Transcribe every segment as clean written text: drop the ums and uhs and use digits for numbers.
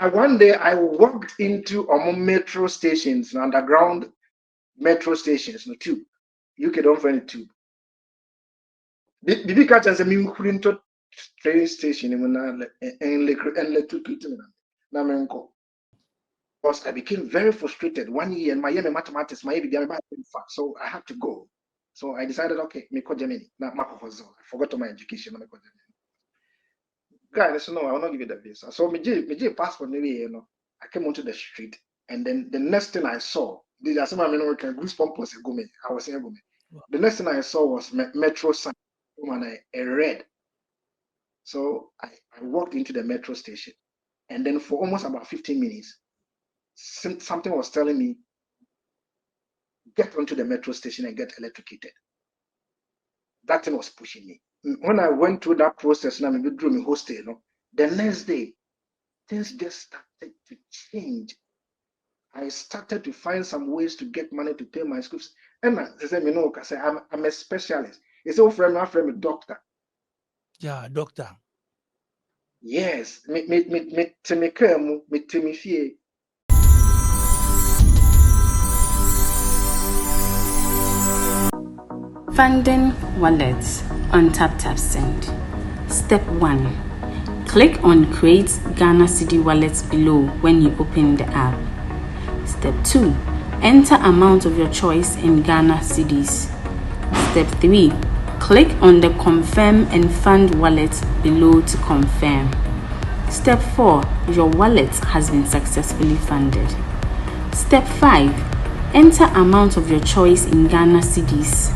One day I walked into metro stations, underground metro stations, no tube. UK don't find it tube. Bibi catch as a mean into train station and let to na menko. Because I became very frustrated 1 year and my mathematics, my so I had to go. So I decided, okay, me call Germany. Not I forgot my education. Me call Germany. Guy, so no, I will not give you the visa. So me passport maybe I came onto the street, and then the next thing I saw, the as I mean, goosebumps was a gumi. I was saying gumi. The next thing I saw was metro sign, and I read. So I walked into the metro station, and then for almost about 15 minutes, something was telling me, get onto the metro station and get electrocuted. That thing was pushing me. When I went through that process, and I withdrew my hostel, the next day, things just started to change. I started to find some ways to get money to pay my schools. And they said, I'm a specialist. It's all from my friend, doctor. Yeah, doctor. Yes, Funding wallets on TapTapSend. Step 1. Click on Create Ghana Cedi Wallets below when you open the app. Step 2. Enter amount of your choice in Ghana Cedis. Step 3. Click on the Confirm and Fund wallet below to confirm. Step 4. Your wallet has been successfully funded. Step 5. Enter amount of your choice in Ghana Cedis.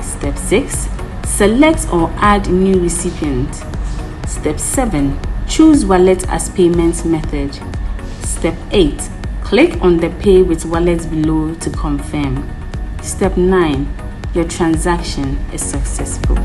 Step 6. Select or add new recipient. Step 7. Choose wallet as payment method. Step 8. Click on the Pay with Wallet below to confirm. Step 9. Your transaction is successful.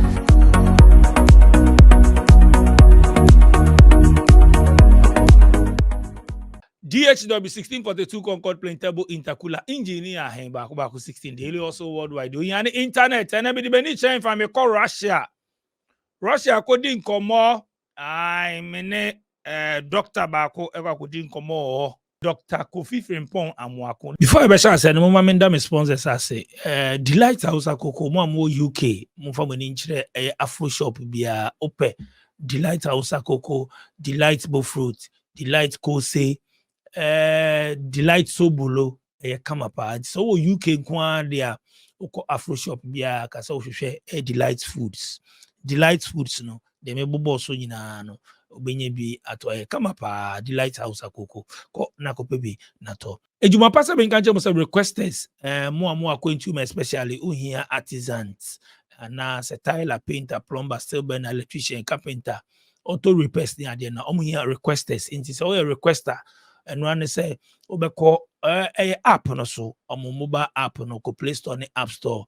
DHW 1642 Concord Printable Intercooler Engineer hen back 16 daily also worldwide. You yani internet and everybody been chain from me call Russia. Russia coding come I mean doctor bako ever coding come Dr. Kofi Frimpong Amwako. Before I shall say, no moment me sponsors I say, Delight House Akoko, mo UK, mo fa mani nchire Afro shop bia ope. Delight House Akoko, Delight Bo Fruit, Delight Kose, Delight Sobulo, kama pa. So UK kwa dia oko Afro shop bia kasa ohwehwe Delight Foods. Delight Foods no, de me bobo so nyina no. Obenye bi ato kama pa Delight House Akoko ko na ko pebi na to ejuma pasa be nkan mo say requesters mo akwentu especially uhia artisans na se tiler, painter, plumber, steel burner, electrician, carpenter, auto repairs ni ade na omo hia requesters inti so we requester and one say obeko app no so omo mobile app no ko Play Store ni App Store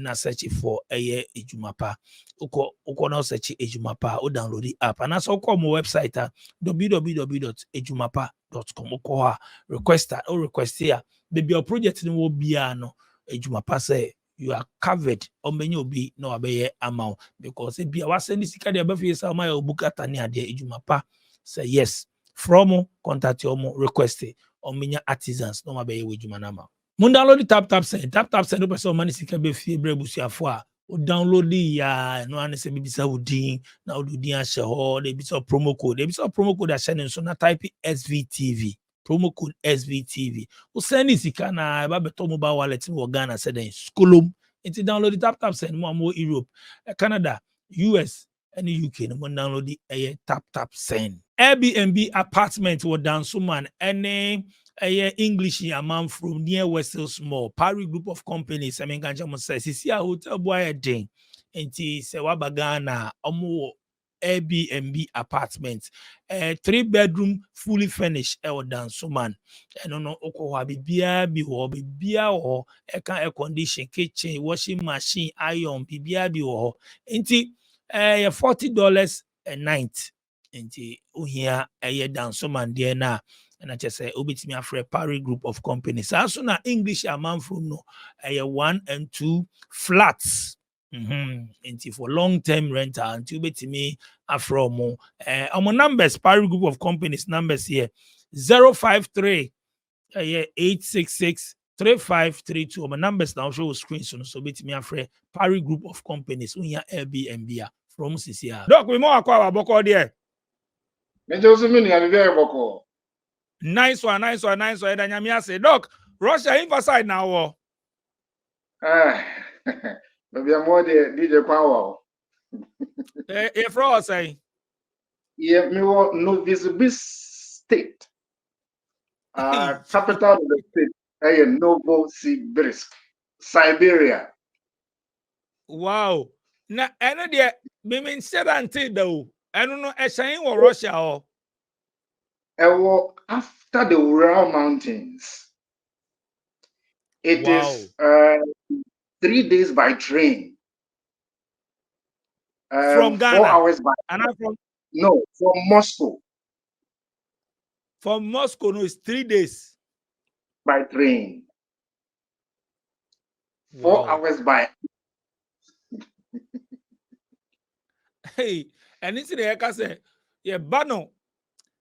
na search for ejumapa uko na search ejumapa o download the app and also come website www.ejumapa.com uko requester or request here baby your project ni wo bia no ejumapa say you are covered o menye obi na obeye amount because bia wa send sika de ba fi say my obukata ni ade ejumapa say yes from contact your request omenya artisans no mabeye wejuma na ma mun download the TapTapSend no person money sika be fie brebusuafo a o download ya no ane se bibisa wodin na odudin a she ho de bisa promo code a she so na type SVTV promo code SVTV o send sika na ba beto mobile wallet wo Ghana se den skolom enti download the TapTapSend mo Europe Canada US and UK no mun download the TapTapSend Airbnb apartment wo Dansoman any English a man from near Western Small Paris group of companies. I mean, Ganjamo says, "See a hotel boy ding." And se wabagana omo Airbnb apartment, 3-bedroom fully furnished. Dansoman, and no oko bibia bi ho bibia ho air condition, kitchen, washing machine, iron bibia bi ho. Inti $40 a night. Inti uhia Dansoman there na. And I just say, Obitimi afre Paris group of companies. As soon as English a man from no 1 and 2 flats. Until for long-term rental until Obitimi afro mo. Our numbers, Paris group of companies numbers here 053 866 3532. My numbers now show screen so bit me afre Parry Group of Companies unya Airbnb from CCR. Doc, we more akwa boko there. Nice one. Edanyamia say, Doc, Russia inside now. Maybe I'm more the DJ Power. If Ross say, Yeah, me want Novosibirsk State. Capital of the state. Novosibirsk, Siberia. wow. Na eno de me said until though. I don't know a shine or Russia or After the Ural Mountains. It is 3 days by train. from 4 Ghana. hours by And I'm from Moscow Moscow, no, it's 3 days. by train. 4 Wow. hours by. Hey, and it's the Eka say, yeah, Bano,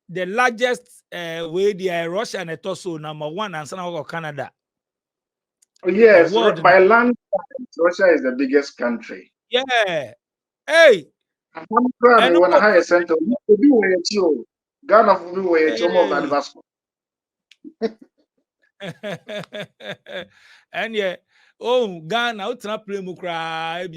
the largest way the Russia and it also number 1 and some of Canada. Oh, yes, world. by land, Russia is the biggest country. Yeah. Hey. I'm proud when I hire center. Ghana for me where it's almost and yeah, Ghana, ultra play mukra,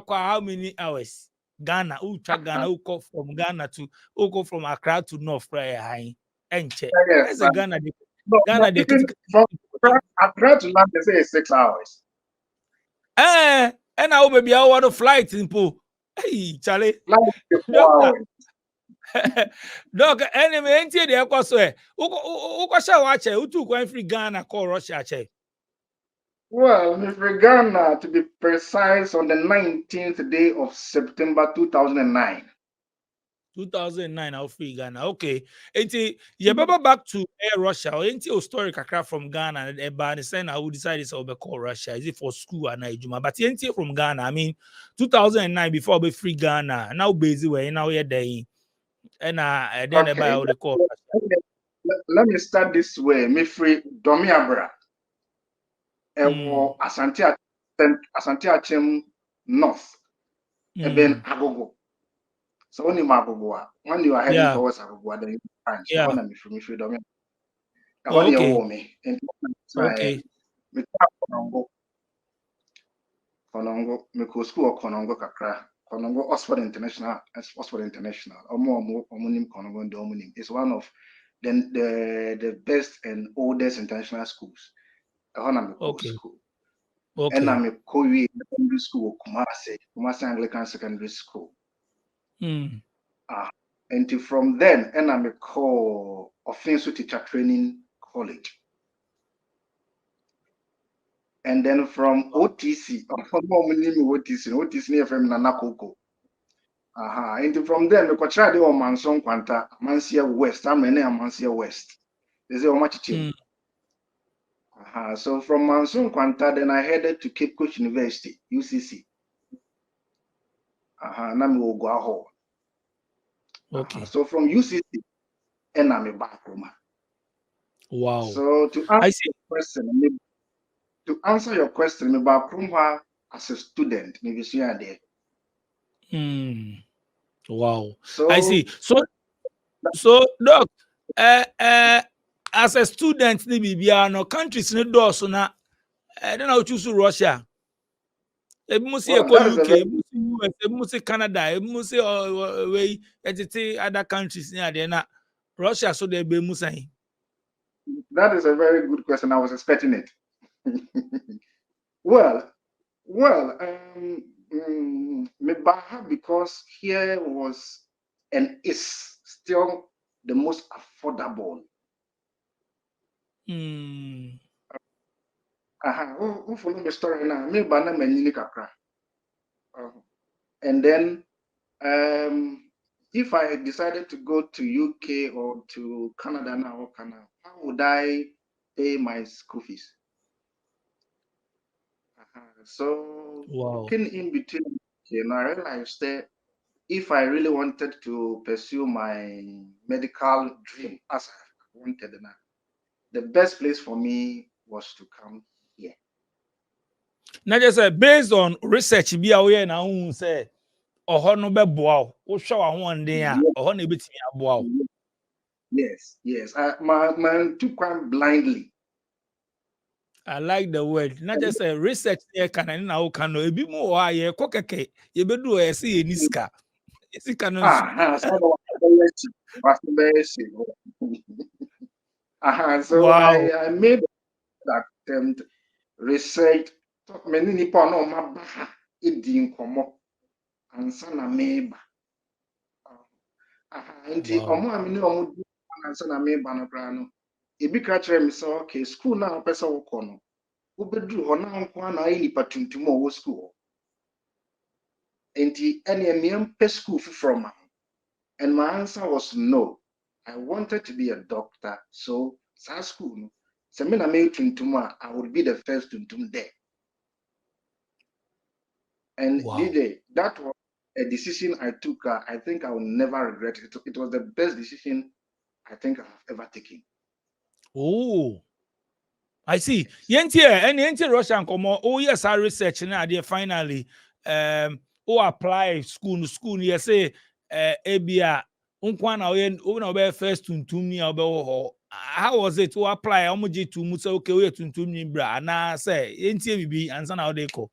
how many hours? Ghana, ultra Ghana, go from Ghana to go from Accra to North Praia High. And check. Where's the Ghana? Ghana, from Accra to land, they say it's 6 hours. And I will be out of flight in pool. Hey, Charlie. Dog, enemy ain't here. There, cause watch who took one free Ghana call Russia. Well, Mr. Ghana, to be precise, on the 19th day of September 2009. 2009, I'll free Ghana. Okay. You remember back to Russia, or ain't you story kakra from Ghana? And saying I would decide it's over call Russia. Is it for school and Juma? But ain't you from Ghana? I mean, 2009 before we free Ghana. Now busy where now you're there. And then about the call. Let me start this way. Me free Domiabra. Asante Achem North. And then Agogo. So only Magogo. When you are heading towards Agogo, then you find so when I'm free Domiabra. Okay. Okay. Konongo, me ko school Konongo kakra. Konongo Oxford International. Omunim Konongo and Omunim. It's one of the best and oldest international schools. Okay. School. Okay. And I'm a Korean secondary school, Kumasi Anglican Secondary School. And from then, and I'm a offensive teacher training college. And then from OTC, OTC FM Nanakoko. And from then, we tried the Manson Quanta, Mansia West. I'm in Mansia West. They say, much change. So from Manson Quanta, then I headed to Cape Coast University, UCC. Nami will go home. Okay. So from UCC, and I'm a back room. Wow. So to answer your question, I'm back room as a student, maybe see there. Wow. So I see. So Doc, as a student, no countries no door so na I don't know choose Russia. Must UK, must Canada, must way other countries near there na Russia so they be musai. That is a very good question. I was expecting it. Well, because here was and is still the most affordable. Who follow the story now? And then if I decided to go to UK or to Canada now, how would I pay my school fees? So looking in between, I realized that if I really wanted to pursue my medical dream, as wanted. The best place for me was to come here. Now just based on research be away na who say oho no be boa wo hwe wa ho nden a oho na ebetimi aboa. Yes. My took quite blindly. I like the word. Not just a research here can na can no ebi mo wa ye kokeke ye bedu e se ye niska. Isika no nso. So Wow. I made that attempt, research, many nipa no ma edi nkomo ansa na meba. Nti omo amini omo di ansa na meba no kra no. Ebi ka kire me say okay, school na pesa wo kọ no. Wo beduru ho na nko na ayi nipa tuntum o wo school. Nti ene me ampe school from ma. And my answer was no. I wanted to be a doctor, so sa school no. So me na me tuntum I would be the first tuntum there. And Wow. that was a decision I took. I think I will never regret it. It was the best decision I think I have ever taken. Oh. I see. Yenti Russian komo. Oh yes, I research na there finally apply school you say ebia unkwa na we first tuntum ni obe ho. How was it to apply omoje to mu say okay we tuntum ni bra na say yenti bibi ansa na dey ko.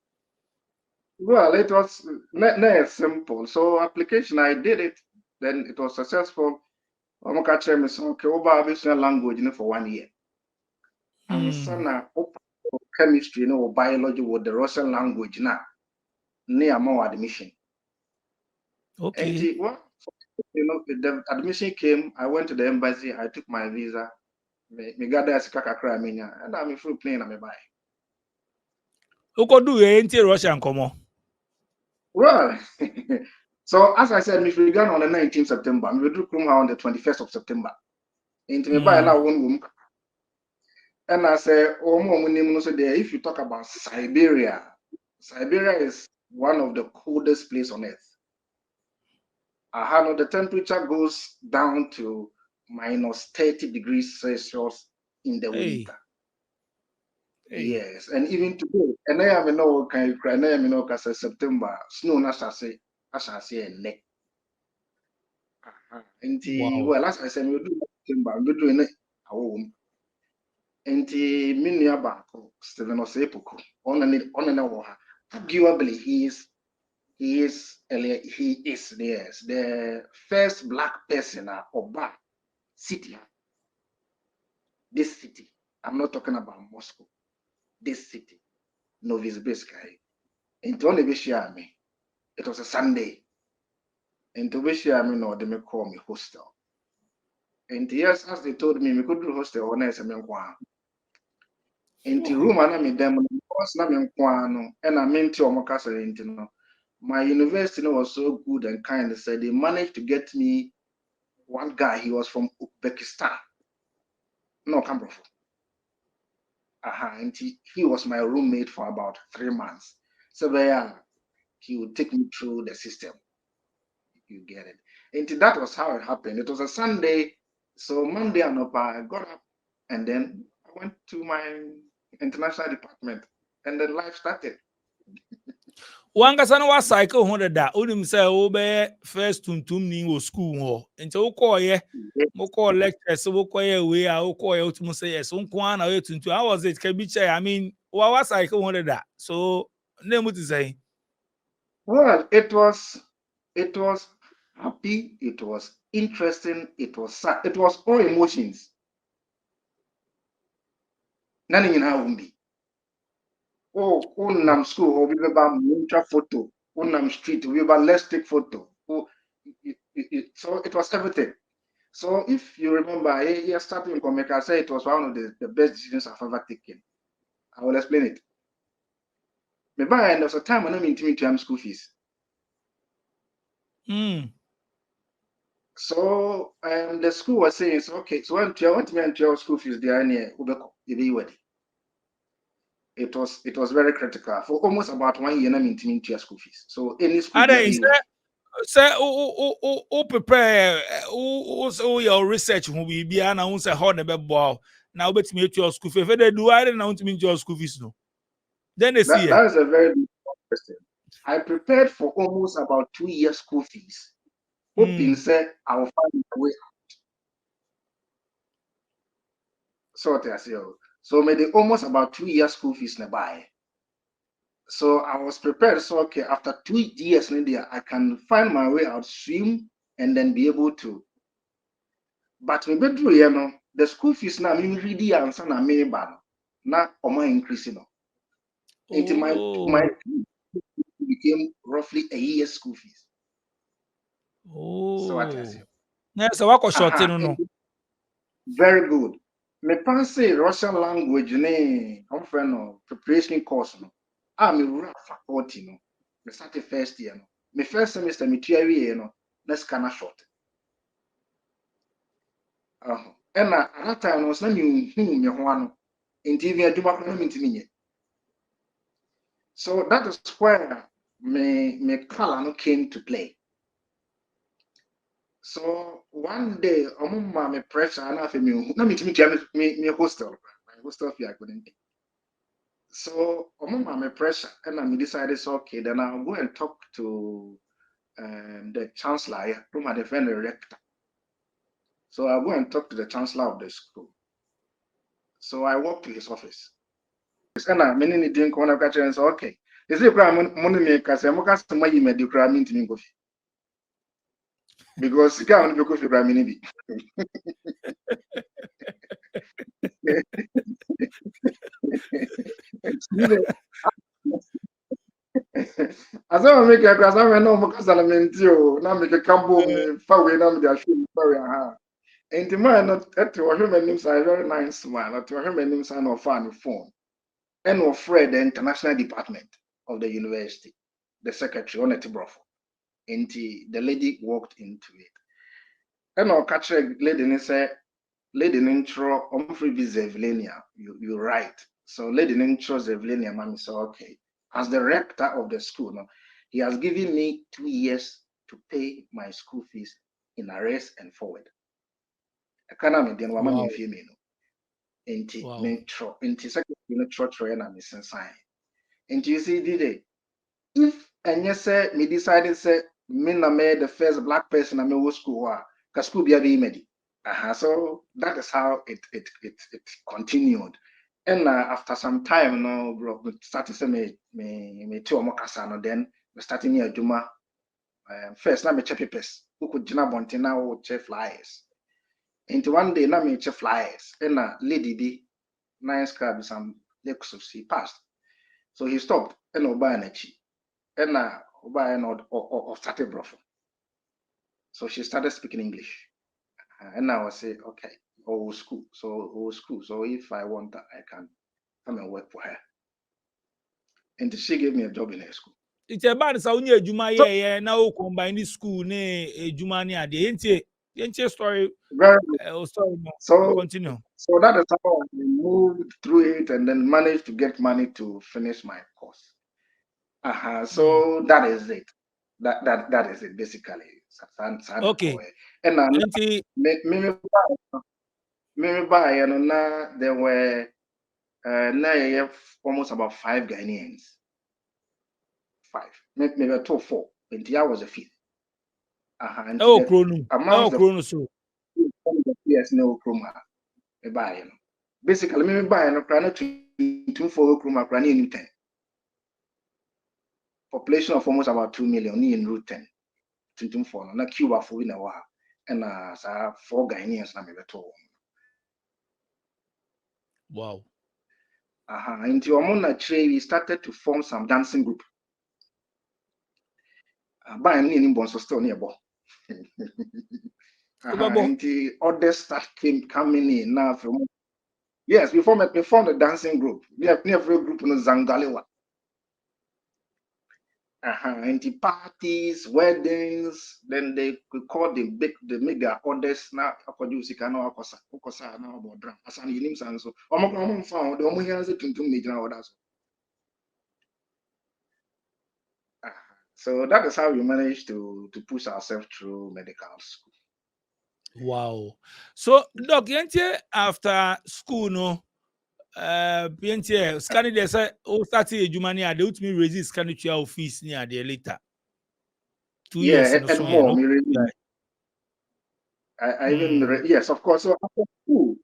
Well, it was not simple. So application, I did it. Then it was successful. I'm catching me so okay, over language for 1 year. And sana chemistry, biology with the Russian language now. Near more admission. Okay. And the admission came. I went to the embassy. I took my visa. Me got there and I'm free plane. I'm buy. Uko do yenti Russian komo. Well, so as I said, we began on the 19th September. We drew Krumha on the 21st of September. Into me buy now one room. And I say, if you talk about Siberia, Siberia is one of the coldest places on earth. The temperature goes down to minus 30 degrees Celsius in the winter. Yes, and even today, and I am no kind of cry, I am no because September snow na shall say a neck. Well, as I said, we do September, we do it home. And Minia Banko, Stephen Osepoko, on arguably he is the first black person of Black city. This city, I'm not talking about Moscow. This city, Novosibirsk. And to only be me, it was a Sunday. And to be me, no, they may call me hostel. And yes, as they told me, we could do hostel on SMN1. And the room, I mean, them was not in Quano, and I meant to Omokasa. My university was so good and kind. They said they managed to get me one guy. He was from Uzbekistan. No, Cameroon. And he was my roommate for about 3 months. So he would take me through the system. You get it. And that was how it happened. It was a Sunday. So Monday I got up and then I went to my international department and then life started. Wanga wa cycle 100 da onim say wo be first tuntum ni wo school ho nti wo call ye mo call lectures wo call ye we a wo call ye utum say yes nko na we tuntum. How was it? Can be say I mean wa cycle 100 da so name what to say. Well, it was happy, it was interesting, it was sad, it was all emotions. None in how be. Oh, unam school, or we about mutual photo, unam street, we about let's take photo. Oh, so it was everything. So if you remember, starting from I say it was one of the best decisions I've ever taken. I will explain it. Maybe there was a time when I'm into school fees. So the school was saying, okay, so when you want me to your school fees, they are near Ubeko, it was very critical for almost about 1 year. I'm into your school fees. So any school, say o prepare your research who be bia na who say how na be bow na obetimi etu your school fee if they do I na want me your school fees no then they see That is a very good question. I prepared for almost about 2 years school fees, hoping say I will find a way. So maybe almost about 2 years school fees nearby. So I was prepared. So okay, after 2 years in India, I can find my way out, swim, and then be able to. But me bedroom, you know, the school fees now me really answer na me ban na increasing. Into my became roughly a year's school fees. So what I say. yes so what short no Very good. Me pass Russian language ne I'm friend no preparation course no. Me run faculty no. Me start the first year no. Me first semester me theory no. Let's kind of short. And at that time was na me me ho ano. Nti even aduma ko na me ntimi nye. So that is where me color no came to play. So one day, me pressure and I me na me hostel. My hostel fee I couldn't pay. So me pressure and I decided so okay, then I'll go and talk to the chancellor, whom I defend the rector. So I'll go and talk to the chancellor of the school. So I walked to his office. And I many didn't want to catch and say, okay. Is it money makers? I'm going to my email, you because you can't be coffee prime maybe. As I make a class, I know because I meant you. Now make a campo me far away. Now they are showing very hard. And the man not at to him and names are very nice man. At to him and names are no fun phone. And no Fred, the international department of the university, the secretary on it brofo. And the lady walked into it. And I'll catch a lady and say, lady intro, free Zevelenia. You're right. So lady intro Zevelenia, mommy said, okay. As the rector of the school, no, he has given me 2 years to pay my school fees in arrears and forward. I can't imagine what mommy feel me no. Enti intro, enti second intro and I'm missing sign. Enti you see, did it? If and yes, say me decided say me na me the first black person I me school, cause school be a medi. So that is how it continued. And after some time, no, bro, we started to me two more kasano. Then we started near Juma. First, na me check papers. Who could jina bonti na wo check flyers. Into one day, na me check flyers. And lady be nice car with some legs of sea passed. So he stopped and oba na chi. And oba and or started brofo. So she started speaking English. And I was say, okay, old school. So if I want, I can come and work for her. And she gave me a job in her school. it's a bad so near Juma yeah now combine the school ne Juma ni ade enti story Very story so continue. So that is how I moved through it and then managed to get money to finish my course. So that is it. That is it basically. Okay. And me buy and there were now almost about 5 Ghanaians. 5, maybe 2 or 4. And I was a fifth. Krono Krono so. Yes, no chroma. Me buy basically me buy no plan to for chroma plan in 10. Population of almost about 2 million in route 10. Tuntum for na Cuba for in a while. And 4 Ghanaians na me beto. Wow. Into Amona Tree, we started to form some dancing group. By any bonso still nearby. Into others start coming in now from. Yes, we formed a dancing group. We have near group in Zangalewa. Into parties, weddings, then they could call the mega orders now. Produce no akosa now about drum. As an names and so. Found the only answer to major orders. So that is how we managed to push ourselves through medical school. Wow. So, Doc, after school, no, scanning they say, oh, starting a money, I don't mean resist scanning to your fees near the later. 2 years, Yeah, no, and so, more. you know? Really, I even yes, of course. So after school,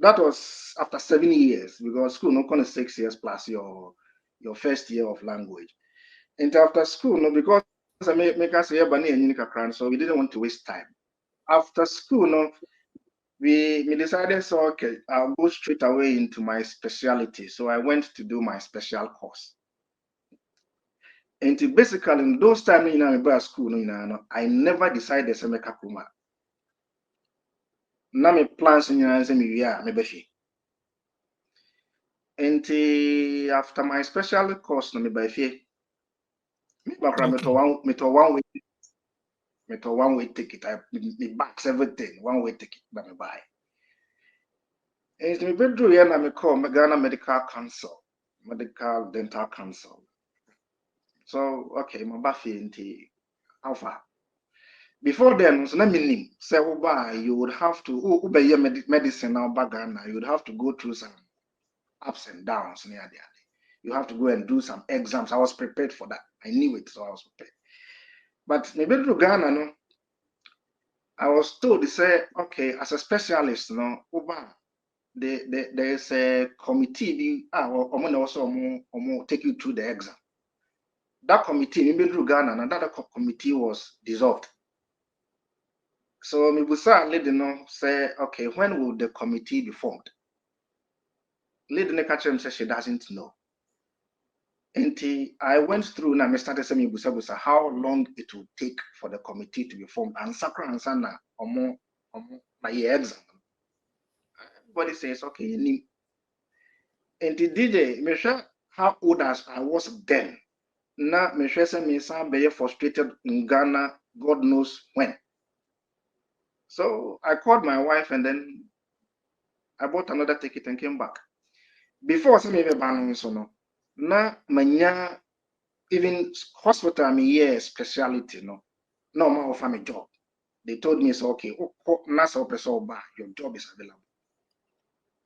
that was after 7 years because school no kind of 6 years plus your first year of language. And after school, no, because I make us here bunny and Unica, so we didn't want to waste time. After school, no, we decided, so okay, I'll go straight away into my specialty. So I went to do my special course. And basically, in those times, about school, I never decided to make a kuma. Now my plans in me and after my special course, me by fear, me one way ticket. I me back everything one way ticket that me buy. And me bedroom here na me call me Ghana Medical Dental Council. So okay, my buffy into how far. Before then, so let me name. Say, you would have to medicine now back Ghana. You would have to go through some ups and downs near there. You have to go and do some exams. I was prepared for that. I knew it, so I was prepared. But maybe to Ghana, no, I was told they say, okay, as a specialist, no, there's a committee, or also take you through the exam. That committee, maybe to Ghana, and that committee was dissolved. So Mibusa lady no say, okay, when will the committee be formed? Lady Nekacherem says she doesn't know. Until I went through now, I started saying Busa how long it will take for the committee to be formed and Sakra and Sana or my exam. Everybody says, okay, you need. Until DJ, me sure how old as I was then. Now, me sure say me some be frustrated in Ghana, God knows when. So I called my wife and then I bought another ticket and came back. Before some even ban so no. Na manya even hospital me here speciality no. No more offer me job. They told me so okay, nasa opeso your job is available.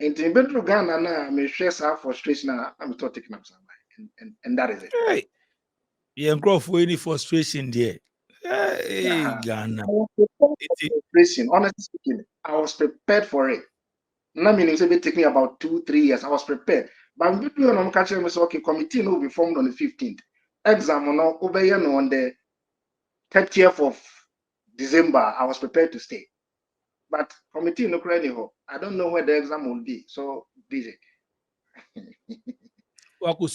And in Bedroom Ghana na me share some frustration I'm not taking up some and that is it. Hey, yeah, for any frustration there. Hey, Ghana. I was prepared for frustration. Honestly speaking, I was prepared for it. Not meaning it take me about 2-3 years. I was prepared. But I'm people on catching me so okay, committee will be formed on the 15th. Exam on over here on the 30th of December. I was prepared to stay. But committee no credit. I don't know where the exam will be. So busy.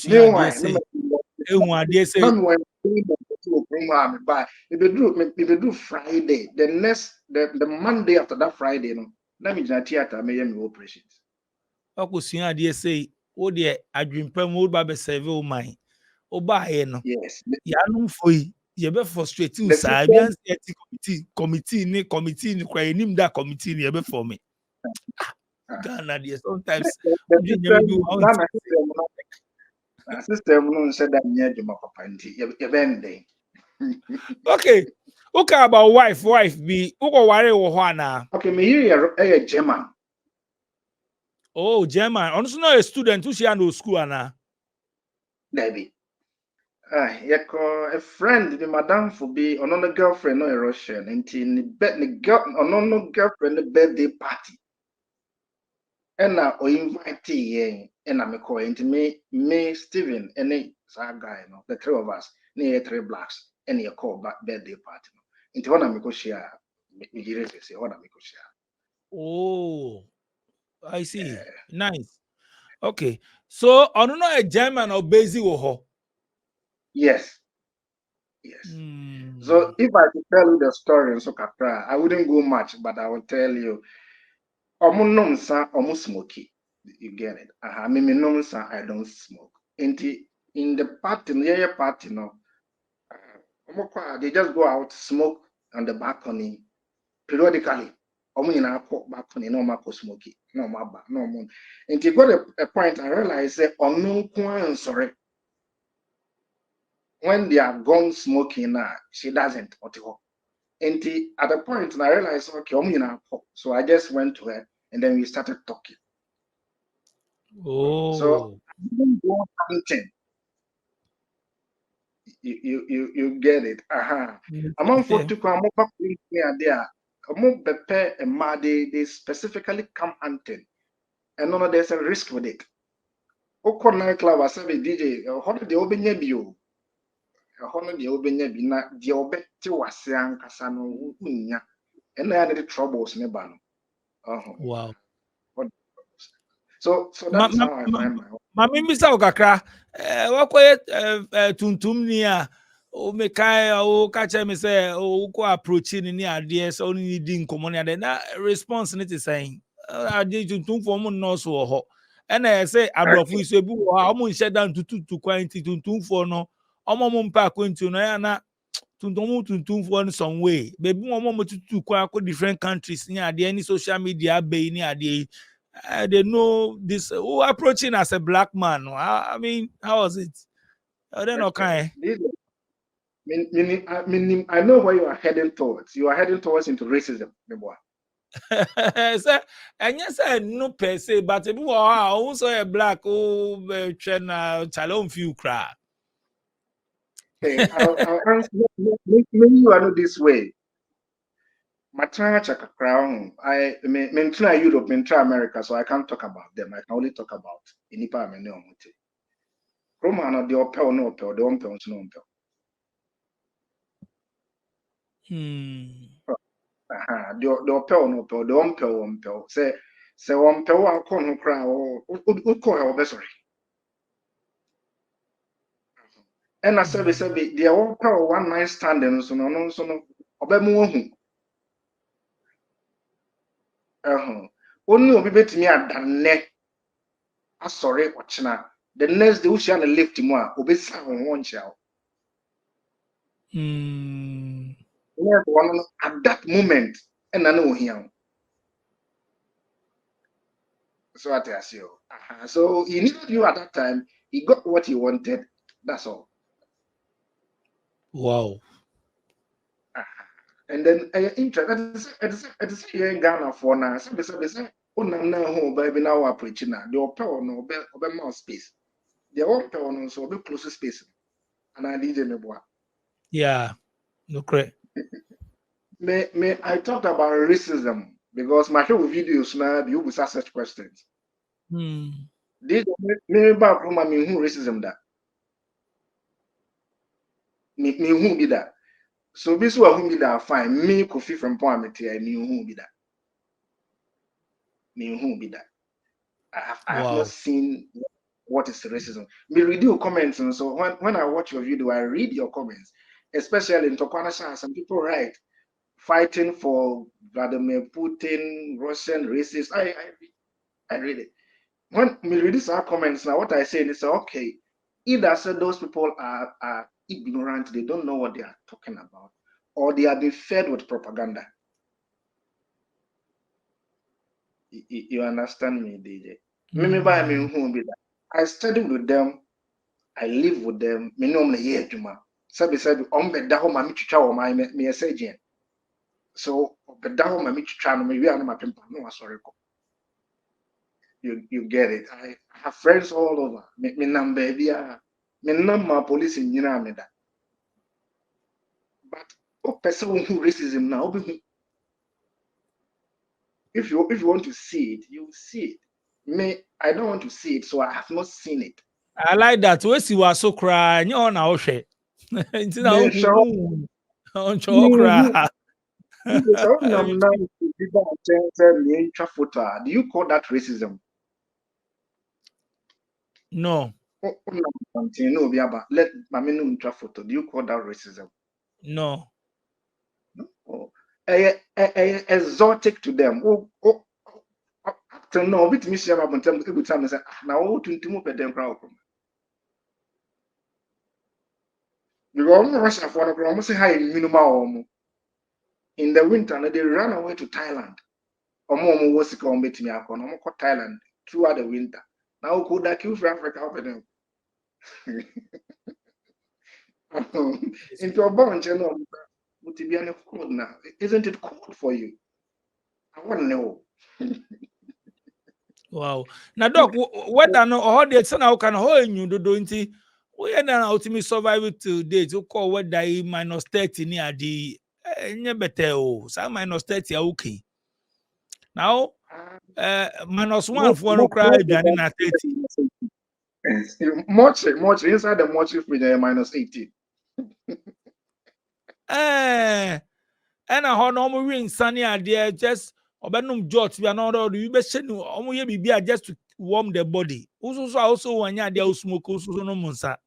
Meanwhile, if they do Friday, the Monday after that Friday, no, let me just theater me operations. Wakusua de say, o de adwempam wo ba be serve o man. O ba ye no. Yes. Ya no foi. Ye be frustrate you The sa system, committee ni kwa enim da committee ni ye be for me. Ghana there sometimes the system no said that near Juma Papa nti okay. Okay, about wife be uko ware wo ho ana. Okay, me here a German. Oh, German. Also not a student who she no school ana. Debbie. A friend, the madam for be another girlfriend, no a Russian, and the girl, another girlfriend, the birthday party. And now, or invite ye, and I'm calling to me, Steven, and a guy, no, the three of us, near 3 blacks, and a call back birthday party. Into one of me, share, me say, what I'm share. Oh, I see. Nice. Okay. So, I don't know a German or busy wo ho. Yes. So if I could tell you the story in Sokatra, I wouldn't go much, but I will tell you. Smoky. You get it. I don't smoke. In the party, the party, no. They just go out, smoke on the balcony periodically. Balcony, no more smoky, no more, no more. And you got a point, I realized that sorry. when they are gone smoking now, she doesn't. And at the point, I realized, okay, so I just went to her and then we started talking. So I didn't go hunting. You get it. I'm on for to come back there. They specifically come hunting. And no, there's a risk with it. Oko nightclub, I said, DJ, how did the open you? How did the open you? Na the obet to was young Casano, and I had the troubles in the ban. Wow. So that is how I find my own. Mami mbisa okakra wakoye tuntum ni a o mekai o ka che me say o ko approach ni ade so ni di nkomo ni ade na response ni te saying ade tuntum fo mo no so ho and I say abrofo iso ebu wo ha mo nhyɛ dan tututu kwanti tuntum fo no omo mo mpa kwanti no ya na tuntum fo no some way bebi mo tututu kwa different countries ni ade any social media be ni ade. They know this approaching as a black man. I mean, how was it? They're not kind. I know where you are heading towards. You are heading towards into racism, my boy. And yes, I no per se, but if you are also a black, chalon few cry. Hey, I'll answer. Maybe you are not this way. Matana Chaka Crown. I mean, try Europe, try America, so I can't talk about them. I can only talk about Inipa Meneomote. Roman, the opel, no opel, the ompel, no opel. The opel, no opel, the ompel. Say, ompel, I'll call him cry or call her obessory. And I said, the opel one night standing, so no, obemu. Only obi betimi adanne asore ochina the next day ushia na lift mu a obesa ho nchia one at that moment and na ohia so at asio so he needed you at that time, he got what he wanted, that's all. Wow. And then it's here in Ghana for now. So say unam na ho baby now approaching na the opel no obe more space. The opel no so obe close space. And I did me boy. Yeah. No correct. I talked about racism because my show videos now you will ask such questions. This me back room I mean who racism that. Me who be that. So this one who be that fine. Me coffee from Poamity, I knew who be that. Me who be that. I have not seen what is racism. Me read your comments, and so when I watch your video, I read your comments, especially in Tokwanasha. Some people write fighting for Vladimir Putin, Russian racist. I read it. When me read these comments now, what I say is okay. Either say those people are ignorant, they don't know what they are talking about, or they are being fed with propaganda. You understand me, DJ? I study with them, I live with them. Me know me here juma. Sabi ombe daho mami chicha o my me again. So ombe daho mami chicha no me we are my pimpa no sorry ko. You get it. I have friends all over. Me number me number police in me that. But person who racism now, if you want to see it, you see it. Me, I don't want to see it, so I have not seen it. I like that. We see was so cry. You on our shit. It's not on cry. Do you call that racism? No. Let Maminu photo. Do you call that racism? No. Exotic to them. No, bit me share about them every time. Say, now to them crowd. Because Russia for the almost high minimum in the winter, they run away to Thailand. Or more was come me Thailand throughout the winter. Now could that kill for Africa over them? Into a bunch, you know, would be any cold now? Isn't it cold for you? I want to know. Wow. Now, Doc, whether no or the son how can hold you do nti we na ultimately survive to date to call whether minus 30 near the nye better oh so minus 30 okay. Now minus 1 for no cry aduane na 30. Much inside the much fridge minus 80. And a horn no ring sunny idea just obenum jot we are not all you be shenu omo ye bibia just to warm the body. Also one ya dia smoke also no munsa.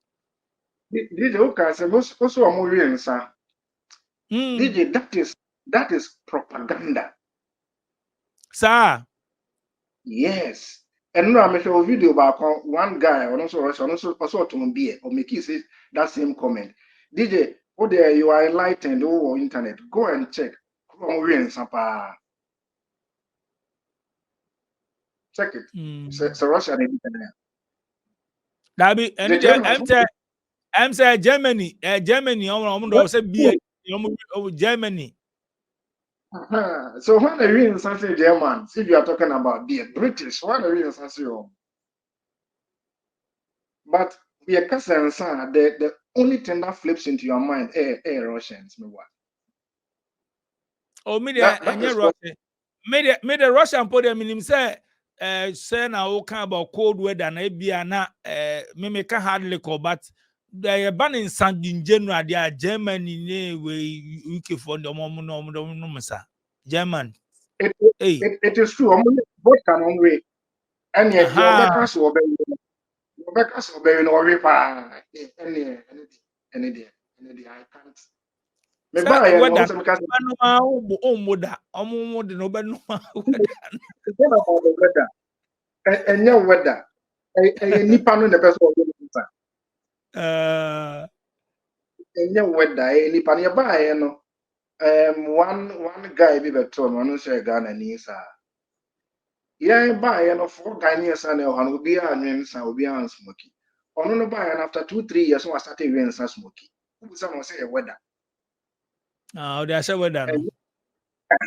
DJ Oka said, also a movie and sir. DJ, that is propaganda. Sir. Yes. And no, I'm sure video about one guy, or also to be or make it that same comment. DJ, oh there you are enlightened over internet. Go and check. Check it. So Russia didn't. That be and I'm say Germany, Germany, I'm say be Germany. So when are you in something Germans, if you are talking about beer, British, when are you in something? But we are concerned, the only thing that flips into your mind, Russians, me what? Oh, me the me the Russian put them in him say na okay about cold weather na bia na me make hardly call but the banning sand in general they are Germany ne we UK for the no German. It is true. Both can only and yet your backers will be no any I can't. Me buy and weather also because no be it's not about the weather. And your weather. And nipa no the person will be and your weather. Nipa no buy no. One guy be better no share Ghana ni sa. Yeah, buy no 4 Ghanaians and no will be will be smoky. Ono no buy and after 2-3 years we started wearing smoky. Someone say weather. They are say weather no.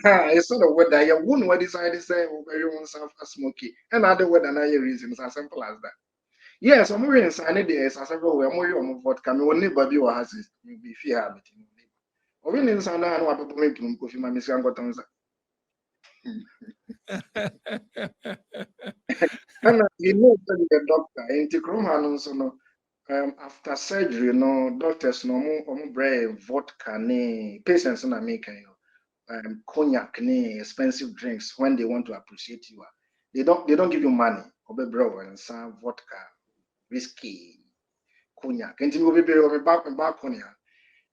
It's sort of weather. You wouldn't what decide to say everyone self smoky. And other weather na your reasons as simple as that. Yes, I'm wearing sunny days as everywhere. I'm wearing vodka. Me one neighbor be or has it. Be fear habit. Or when in Sana and what people make him coffee, my miss Yangotonza. And you know, the doctor, ain't the Chrome so no. After surgery, no doctors no more brain vodka ne patients na make cognac ne expensive drinks when they want to appreciate you. They don't give you money. Obe bro and some vodka, whiskey, cognac. And you will be back on.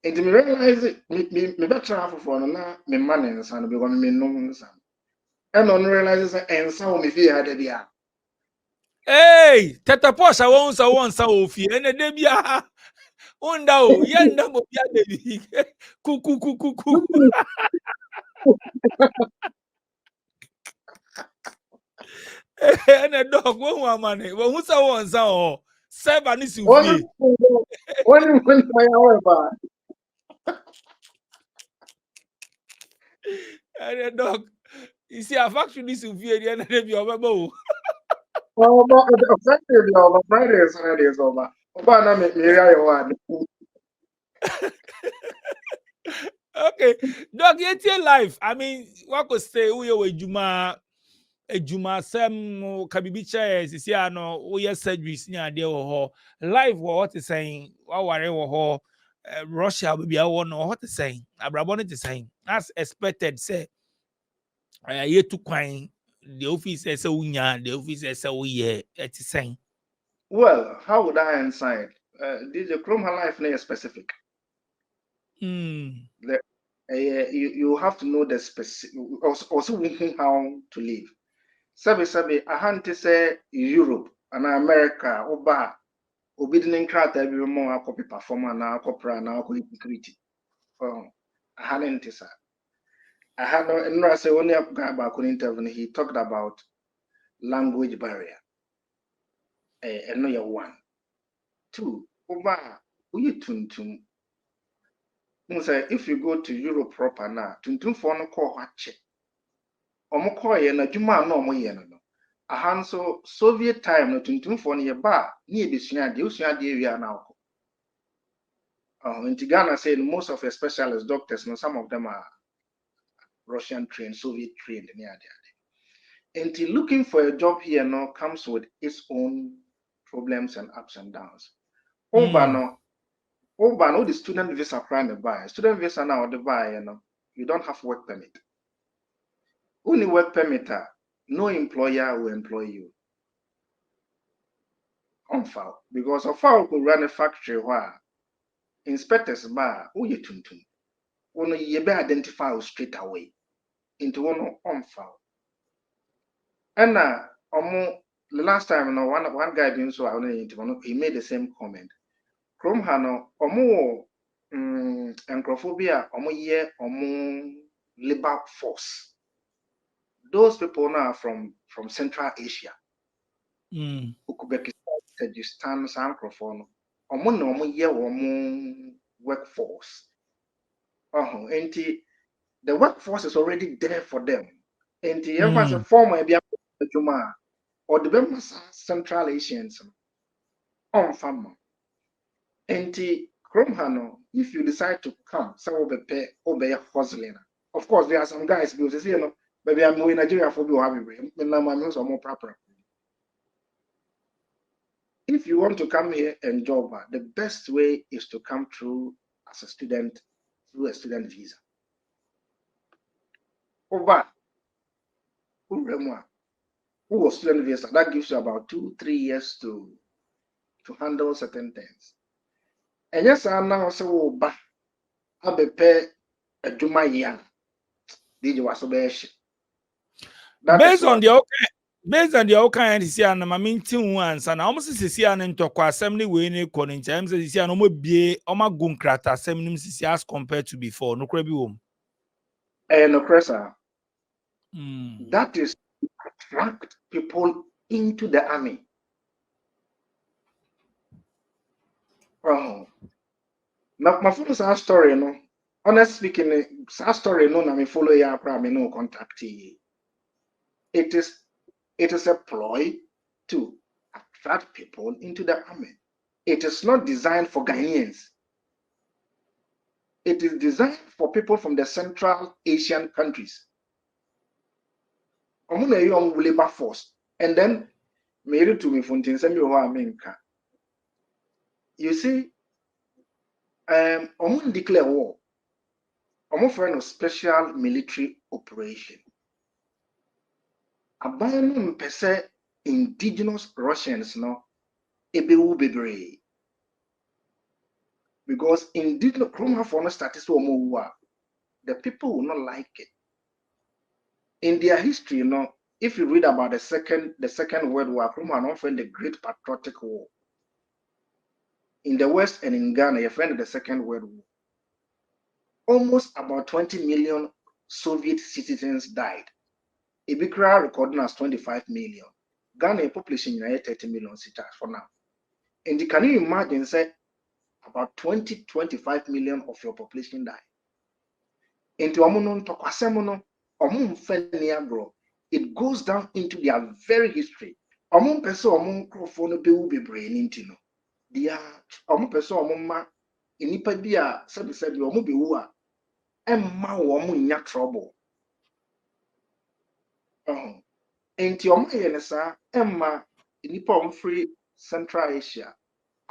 And me realize it, me better half for no me money and son because me no son. And on realizes and some me fear had there. Hey, tata posha won sa ofie ene de bia onda o yenda mo bia de bi ku ene dog won amane won sa won sa o server ni si ofie When my however. ene dog you see a factory ni si ofie ene de bia obebo Oh, but Friday over. Friday is Saturday is over. Oba na me area one. okay dog yet your life I mean what could say we ejuma sem kabibicha sisi ano we surgeries ni ade wo ho live what is saying wa ware wo ho Russia be bia wo no what is saying abrabo no is saying as expected say ye to kwan the office say unya the office say we it is saying Well, how would I answer it? This is Chrome life is specific. You have to know the specific also how to live. Sabi, I had to say Europe and America, Oba, obedient crowd every more copy performer now, copra now, security. I hadn't to say. I had no, I say only a guy about interview. He talked about language barrier. And no, you're one. 2, Oba, we tuntum. If you go to Europe proper now, tuntumfoɔ no kɔɔ hɔ akyɛ. Ɔmo kɔɔyɛ na adwuma a na ɔmo yɛ no no. Aha nso Soviet time no tuntumfoɔ no yɛ ba ne yɛbɛsua adeɛ, osua adeɛ wie a na akɔ. In Ghana say most of the specialist doctors, some of them are Russian trained, Soviet trained, and looking for a job here now comes with its own problems and ups and downs. Over the student visa crime buy. Student visa now the buy, you don't have work permit. Only work permit, no employer will employ you. On file. Because a file could run a factory where inspectors bar who you tuntum. Only you be identify straight away into one on file. And the last time one guy being so he made the same comment. Chrome Hano Encrophobia year labor force. Those people now are from Central Asia. Uzbekistan, Tajikistan, Sankrophone. Year workforce. And the workforce is already there for them. And the emphasis former or the members Central Asians on farmer. And if you decide to come, some will be hustling. Of course, there are some guys because maybe I'm in Nigeria for you have it, more proper. If you want to come here and job, the best way is to come through as a student through a student visa. Over who was student visa, that gives you about 2-3 years to handle certain things. And yes, I now say, I be pay a Juma year. Did you was so based on the okay see and my meeting once and almost see an intokwa assembly way in calling times see an be oma gunkrata assembly as compared to before no crabby home. No cressa. That is to attract people into the army. Now, my follow our story, no. Honestly speaking, our story, no, I follow your prime, no contact. It is a ploy to attract people into the army. It is not designed for Ghanaians. It is designed for people from the Central Asian countries. Labor force, and then made to me from you see, declare war. Friend of special military operation. Abayano mpese indigenous Russians no ebewu bebre. Because indigenous Chroma for no status the people will not like it. In their history, if you read about the second World War, Chroma not friend the Great Patriotic War. In the West and in Ghana, you find the Second World War. Almost about 20 million Soviet citizens died. Ibikra recording as 25 million. Ghana population is 30 million cities for now. And can you imagine, say, about 20-25 million of your population died? Into Amunon Tokwasemono, Feniagro, it goes down into their very history. Amon Peso Amon Crofono be brain intino. Dia Amon Peso Amoma Inipadia said Omubiwa. Emma woman ya trouble. Enti yenesa Emma nipa free Central Asia,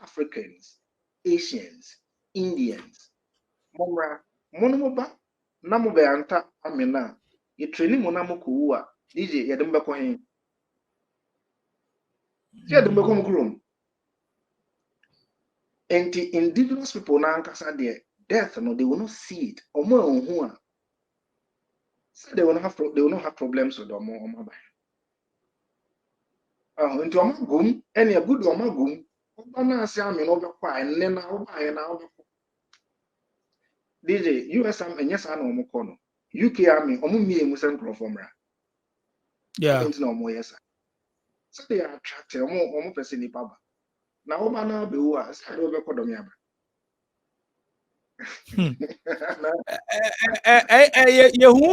Africans, Asians, Indians. Momra monomoba namobe anta amena ye training monamoku wa DJ yedembe ko hen. Yedembe ko mukrum. Enti indigenous people na ankasa de death no, they will not see it. Omo ehun a so they will not have problems with them. Into a gum, any a good gum. DJ, US Army, and yes, I know Mokono. UK Army, me Musan Crofomra. Yeah. No more, yes. So they are attracted more person in Paba. Now, Omana be who has had over Kodomiaba. You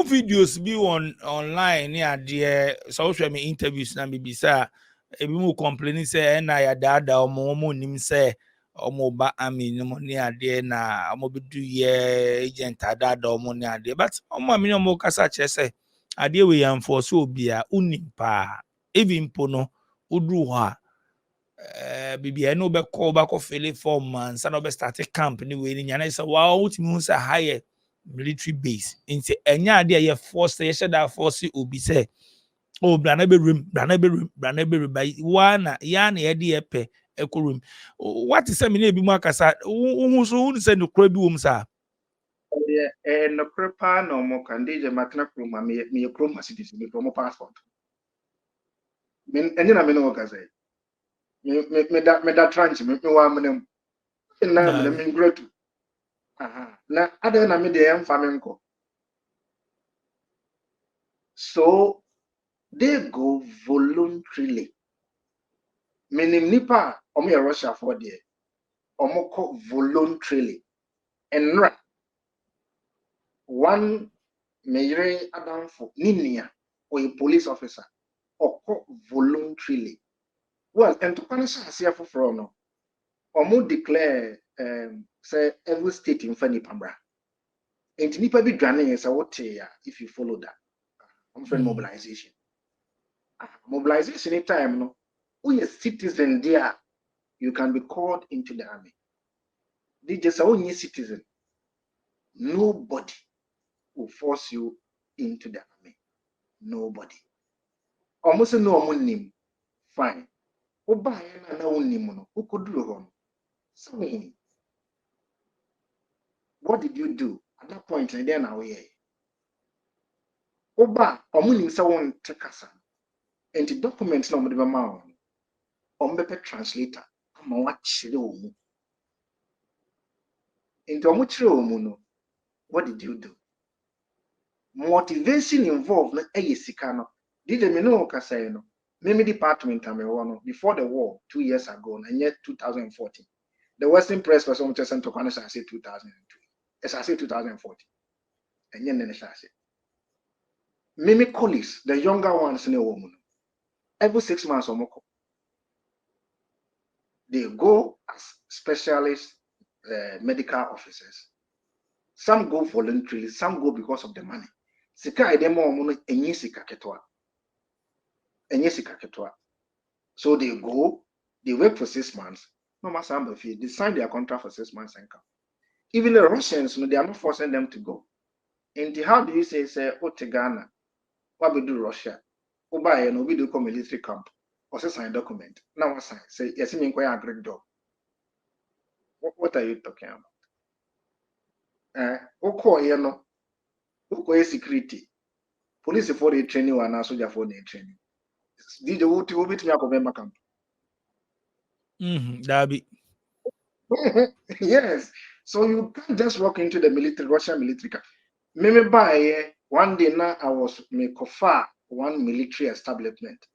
videos be online near the social media interviews na bibisa ebi mu complaining say na ya dada omo nim say omo ba ami no ne ade na omo be do ye agent dada omo ne ade but omo ami omo kasa che say ade we yan for so bia unim pa even po no udru ho bibia no be call back of fele form man san be start camp ni we ni nyana say wow utimi hu say higher military base into enya ade ye force ye sheda force obi say oh brana be room by one ya na ye de pe ekorum what is me na ebi mu akasa hu so hu say no kra bi wom sa no prepa no mo kan DJ matna kroma me kroma citizen me promo passport men enye na me no ka say me da tranche me wa menem na me me gratu aha na ade na me de emfa me nko so they go voluntarily meaning nipa omo ye Russia for there omo ko voluntarily enra one Meyre Adamfo Ninia or a police officer or voluntarily. Well, and to punish us here for no, or more declare say every state in Fanny Pambra. And nipa be drowning is a what if you follow that. I'm friend mobilization. Mobilization anytime no. We a citizen there, you can be called into the army. They just only citizen. Nobody will force you into the army. Nobody. Almost no name. Fine. Oba na unim no. Ukoduro ho. So what did you do at that point? And then we Oba omunim se won tekasa. Enti documents na omde be ma won. Ombepe translator ama wa chire omu. Enti omu chire omu no. What did you do? Motivation involved na sika no. Did me no kasa no. Meme department am no before the war 2 years ago na yet 2014. The Western press was almost sent to Canada say 2002. As I say 2014. And then I say. Many colleagues, the younger ones in a woman, every 6 months or more, they go as specialist medical officers. Some go voluntarily, some go because of the money. Sika edemo omo enye sika ketwa. Enye sika ketwa. So they go, they work for 6 months. No matter they sign their contract for 6 months and come. Even the Russians, they are not forcing them to go. And how do you say Ghana? What we do Russia? Oba no we do come military camp or say sign document. Now sign say yes me inquire agree job. What are you talking about? Oko security. Police for the training and soldier for the training. Did the would be to me camp? Dabi. Yes. So you can't just walk into the military, Russian military camp. Maybe by one day now I was make far one military establishment.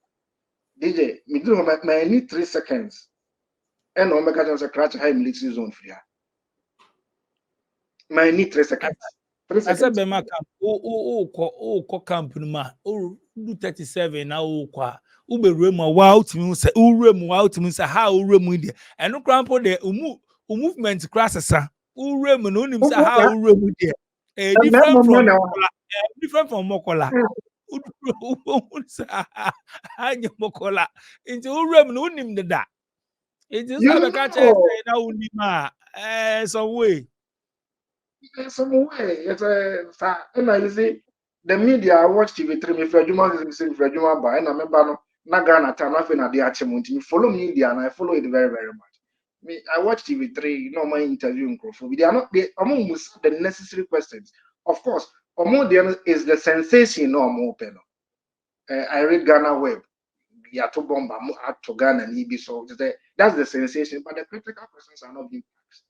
DJ, me do my need 3 seconds. And Omega just a crash high military zone for you. My need 3 seconds. 3 seconds. I said Bema camp. Ko camp no ma. Do 37 na kwa. Ube remu wa ultimi say uremu wa ultimi say how uremu there. And no crampo there movement crasses. Uremu no nim say how uremu there. Different from Mokola. Anya Mokola. Into uremu no nim the da. It is a catch na unima some way. Some way. It's and I see the media I watch TV3 me for Juma for Juma ba and I remember no na Ghana time na fe na dey achemunti me follow media and I follow it very very much. Me I watch TV3 no my interview Nkrofo. They are not they almost the necessary questions. Of course, Omo is the sensation no Omo open. I read Ghana Web. Yeah, to bomb to Ghana and EB so that's the sensation, but the critical questions are not being asked.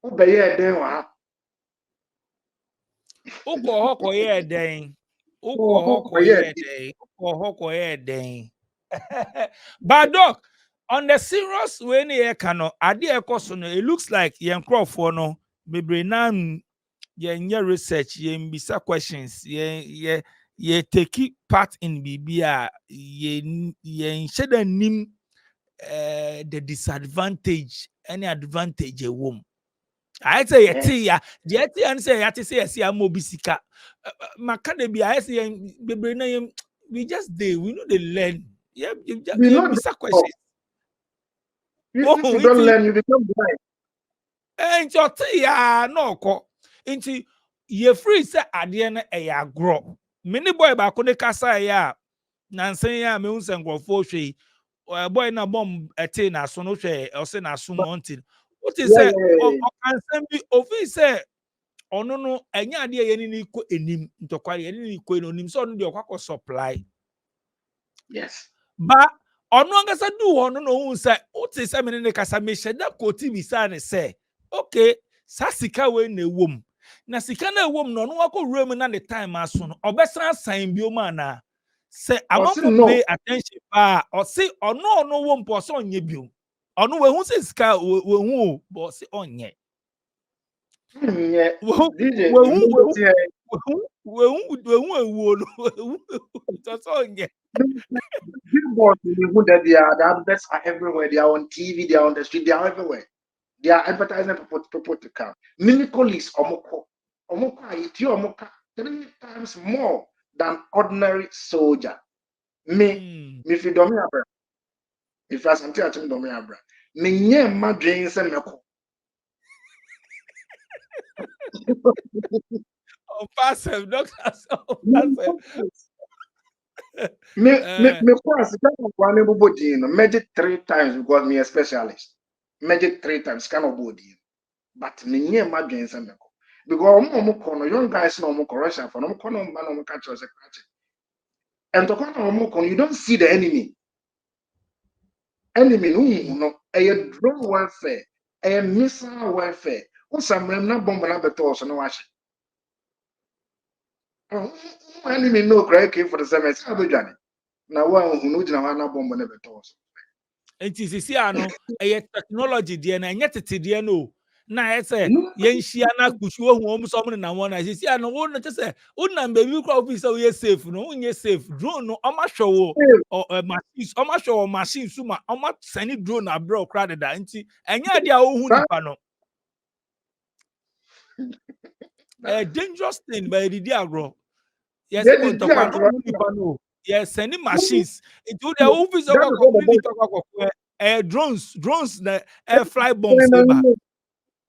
Obey then wa. Uko ye den. Uko ye den. But doc, on the serious way ni e kano ade e koso no it looks like yen crop for no bebre na ye research ye mbisa questions ye take part in bibia ye nhyeda nim the disadvantage any advantage a wom. I say yeti ya yeti and say yati say yes ya mobisika makadebia I say bebre na we just we know they learn. Yeah, We you know mbisa questions. if you don't learn, you become blind. Nti ọtị ya n'ọkọ nti ye free sẹ adeɛ no ɛyɛ agorɔ mini boy baako ne kasa ya nansan ya me hunsɛ nkurɔfoɔ hwɛ yi boy na bɔm ɛte n'aso no hwɛ ɔsɛ n'aso mountain wote sɛ ɔkansɛm bi ofi sɛ ɔno no ɛnyɛ adeɛ yɛ ni kɔ enim ntɔkwa yɛ ni kɔ enim sɛ ɔno deɛ ɔkɔ supply. Yes. Ba ɔno ankasa du hɔ no na ohun sɛ wote sɛ me ne kasa me hyɛ da kɔti bi sa ne sɛ okay sa sika we na ewom na sika na ewom no no akɔ wura mu na the time aso no obesan sign bi o ma na say amafo pay attention ba o say ono wo mpo so onye bi ono we hu say sika we hu but say onye we hu ewu no so onye billboards that the adverts are everywhere. They are on TV, they are on the street, they are everywhere. They are advertising people to come. Minicolis omoko iti omoka 3 times more than ordinary soldier. Me fi domi abra. If I something at domi abra. Me nye madrin se meko. Oh, passive, doctor. Me pass one body magic 3 times because me a specialist. Magic 3 times kind of body. But me nye madwen se meko. Because omo young guys no correction for no kono man no catch us. And to kono you don't see the enemy. Enemy no a drone warfare, a missile warfare. Usamrem na bomb na beto so no wash. Enemy no cry for the same as abujane. Na wa hu no gina na bomb na beto so. Enti sisi ano e technology de na enye tete de no na ese ye nhia na kuchu ohu om so mo na won na sisi ano wo no tese unam baby kwa office so ye safe no unye safe drone no o ma hwewo machines o ma hwewo machines ma o ma send drone abro kra de da enti enye ade a ohu nipa no dangerous thing by the agro yes mo ntokwa no nipa no yes sending machines into the office of a community drones the air fly bombs eba.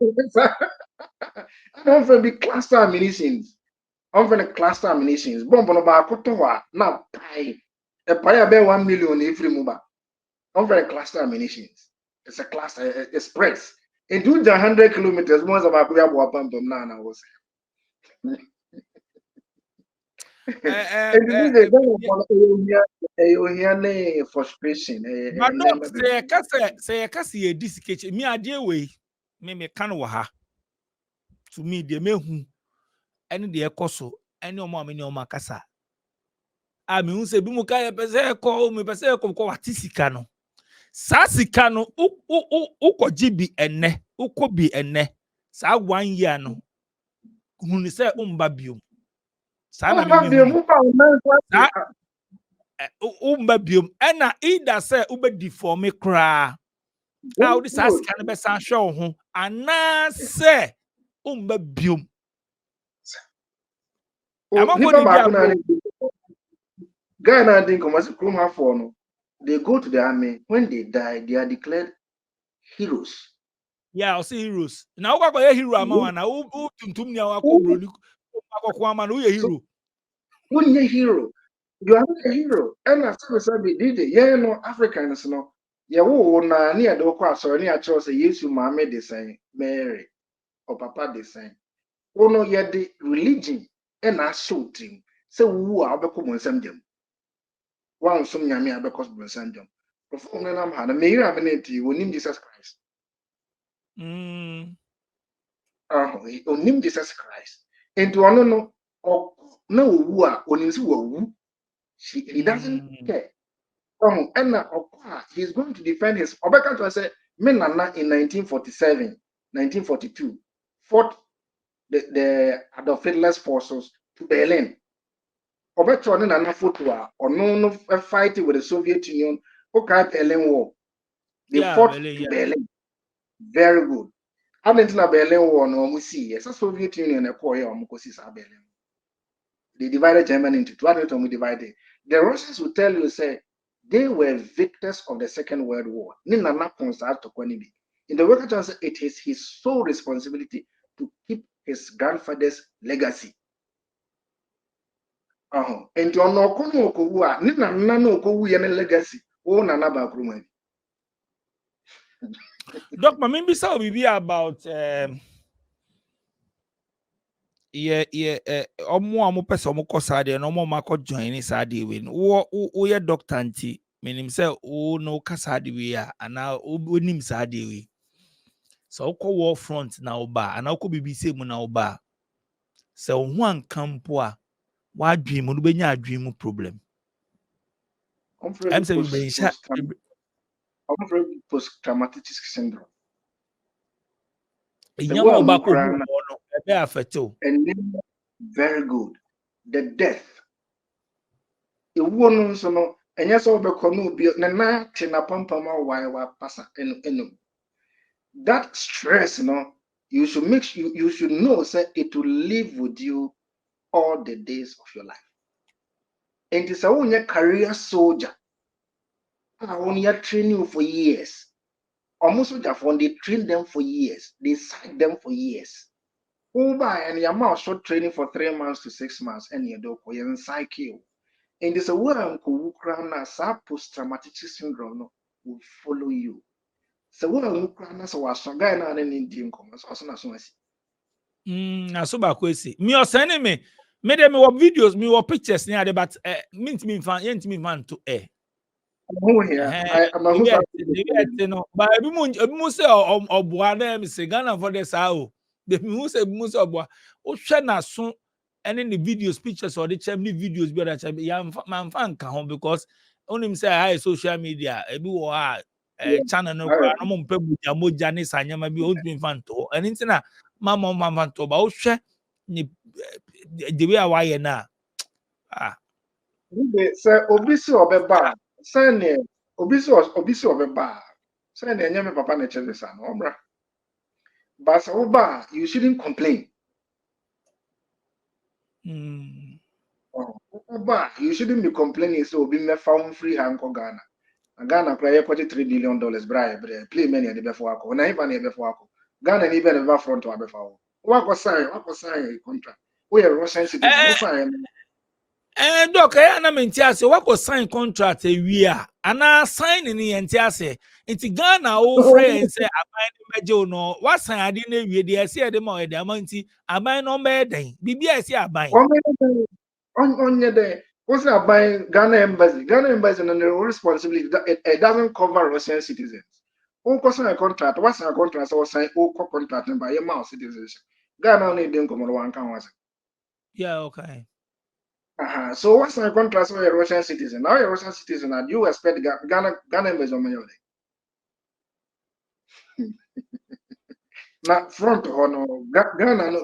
I don't feel the cluster ammunitions. I'm for the cluster ammunitions. Bomb no ba koto wa na pai. A pai be 1 million every muba. I'm for the cluster ammunitions. It's a cluster, it spreads. It do the 100 kilometers more about we have one pump na was. Frustration. But no, say kasi disikech me ade we me kan wo ha. To me de mehu ene de ekoso ene omo ameni omo akasa. A me hu se bi mu ka ye pese ko me pese ko watisika no. Sa sika no ukoji bi ene, ukobi ene. Sa 1 year no. Hu ni se umba biom. Sa na me hu. Umba biom ena ida se ube deforme kra. How this ask can be san show ho ana se umba biom. Ghana think no. They go to the army. When they die, they are declared heroes. Yeah, I'll say heroes. Now what about a hero ama na tuntum ni awako bro ni akoko ama no ye hero. When you hero, you are not a hero. And as we said, did it? Yeah, no Africans no. Yeah, wo na near the okwa so near church say Yesu Mama de say Mary or Papa de say. Oh no, yeah, the religion and I show him. Say who are abeko monsam dem. One some nyame abeko monsam dem. Perform na nam ha na me ira beneti wonim Jesus Christ. Onim Jesus Christ. Into ono no na owu a onim si wowu. He doesn't care. He's going to defend his Obeka to say, Menana in 1947, 1942 fought the Adolf Hitler's forces to Berlin. Obeto ne nana photo or no fighting with the Soviet Union. Okay, Berlin War. They fought to Berlin. Very good. I didn't know Berlin War no we see. Yes, the Soviet Union a core Berlin. They divided Germany into two. I don't know we divided. The Russians will tell you, say, they were victors of the Second World War. In the work, it is his sole responsibility to keep his grandfather's legacy. And you know, legacy. Oh, Nana Bakruma. Doc, my maybe so be about omo person omo kosade no omo mako join ni sade we wo ye doctor anti menim say o no kasade we ana onim sade we so ko war front na oba ana ko bibi say mu na oba se ho ankampo a wa adwen mu no benya adwen mu problem I'm saying post-traumatic syndrome. And very good. The death. The one so and yes, that stress, you should you should know that it will live with you all the days of your life. And it's a career soldier. I only train you for years. Almost they train them for years. They sign them for years. And your mouth short training for 3 months to 6 months, and you do in cycle. And it's a word post-traumatic syndrome will follow you. So what was some guy now in Indian commerce also so ba kwesi me o send me dem me videos me pictures near but mint me fan to oh yeah, I'm a no but ebi mu say oboa na me say Ghana for the sao the mu say oboa o hwe na so any the videos pictures or the chimney videos be that ya man fan ka ho because onim say high social media ebi wo channel no kwa no mpe moja ne sanyama bi ontumi fan to eni ntina mama fan to ba o hwe ni the way awaye na say obisi obeba say ne obisi obeba say ne nyame papa na cheze sa no obra but oba you shouldn't complain. Oba you shouldn't be complaining so obi me found free hand ko Ghana. Ghana play $3 billion bribe play many at the before ako na even the before ako Ghana ni be never front to before wako sign a contract we are Russian citizen no sign doc na menti ase wako sign contract wi a ana sign ni enti ase enti Ghana o free and say aban ni meje no wa sign ade na wi de ase ade ma o de amanti aban no be den bibia ase aban onye de what's about Ghana embassy and the responsibility that it doesn't cover Russian citizens. Who sign a contract? What's a contract? Or sign contract by your mouse citizenship. Ghana only didn't come on one can. Yeah, okay. So what's a contract for a Russian citizen? Now you're a Russian citizen, and you expect Ghana embassy on your day. Now front no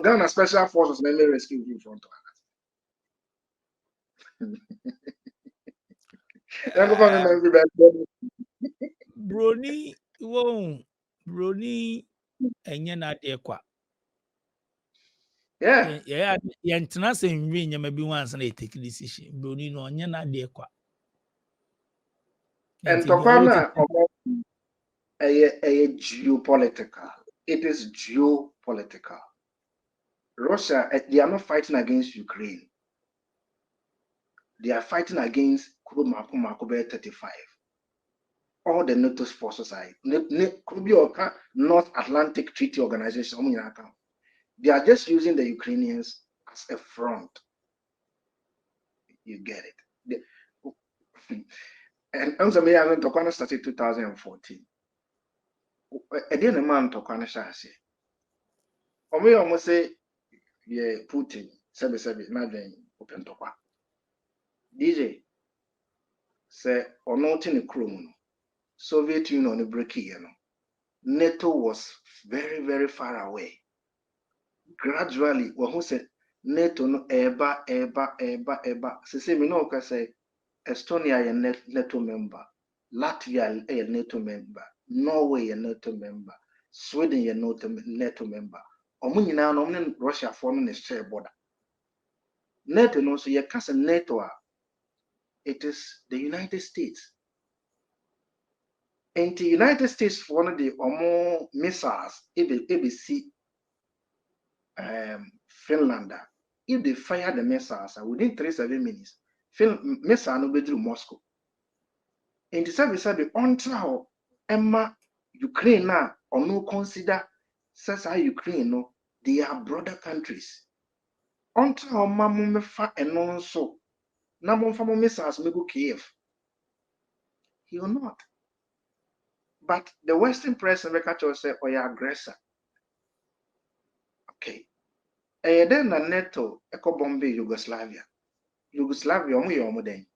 Ghana special forces may rescue you front. Brony enye na de kwa yeah yentena se nwi nyama bi wansa na take decision brony no onye na de kwa and tokwana a geopolitical. It is geopolitical. Russia, they are not fighting against Ukraine. They are fighting against Kurumakumakobe 35. All the NATO forces are North Atlantic Treaty Organization. They are just using the Ukrainians as a front. You get it. And Anzamia Tokana started 2014. I didn't a man Tokana Shasi. Omi almost say, yeah, Putin, Sebi, Nadine, open Tokwa. DJ say, or not in a chrome. Soviet Union on the break, NATO was very, very far away. gradually who said NATO no eba. Say me no ka say Estonia a NATO member, Latvia a NATO member, Norway a NATO member, Sweden a NATO member. Omo nyina no ne Russia for no share border. NATO no so ye ka say NATO it is the United States. And the United States for one of the omo missiles ABC Finland. If they fire the missiles within 3-7 minutes, missile no be through Moscow. And the service said on trial Emma Ukraine now or no consider says Ukraine no they are brother countries. On trial mamu fa and also na mo fa mo missiles me go Kiev. He will not. But the Western press and the say oh you aggressor. Okay. And then the NATO eco bomb Yugoslavia. Yugoslavia omo den.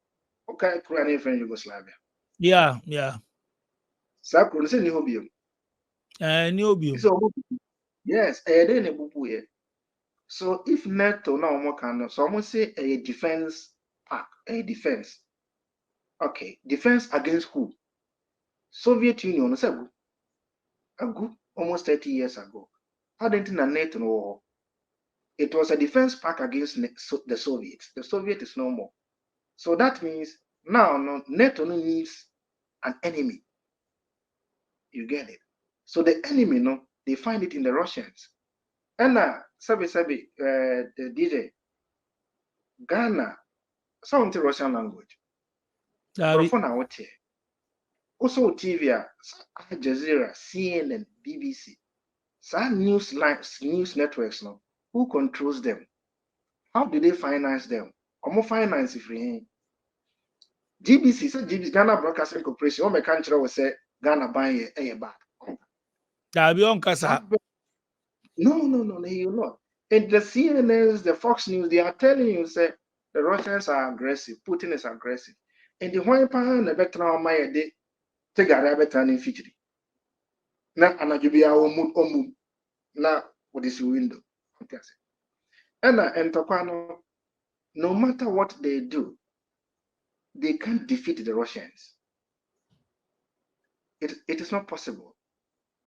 Okay, Korean friend Yugoslavia. Yeah. Sakro say ni hobio. Ni obium. So yes, then a bubu here. So if NATO now omo can so omo say a defense pack, a defense. Okay, defense against who? Soviet Union say ago almost 30 years ago. How didn't NATO no? It was a defense pack against the Soviets. The Soviet is no more. So that means now NATO needs an enemy. You get it? So the enemy, they find it in the Russians. And sabi, the DJ, Ghana, sound the Russian language. Also TV, Al Jazeera, CNN, BBC, some news networks, who controls them? How do they finance them? Omo finance free. GBC, so GBC, Ghana Broadcasting Corporation, all my country will say Ghana buying a bad. No, you're not. And the CNNs, the Fox News, they are telling you, say, the Russians are aggressive, Putin is aggressive. And the one pound, the better on my day, take a rabbit and in feature. Now, and I be our mood, now, what is your window? And Tokwano, no matter what they do, they can't defeat the Russians. It is not possible.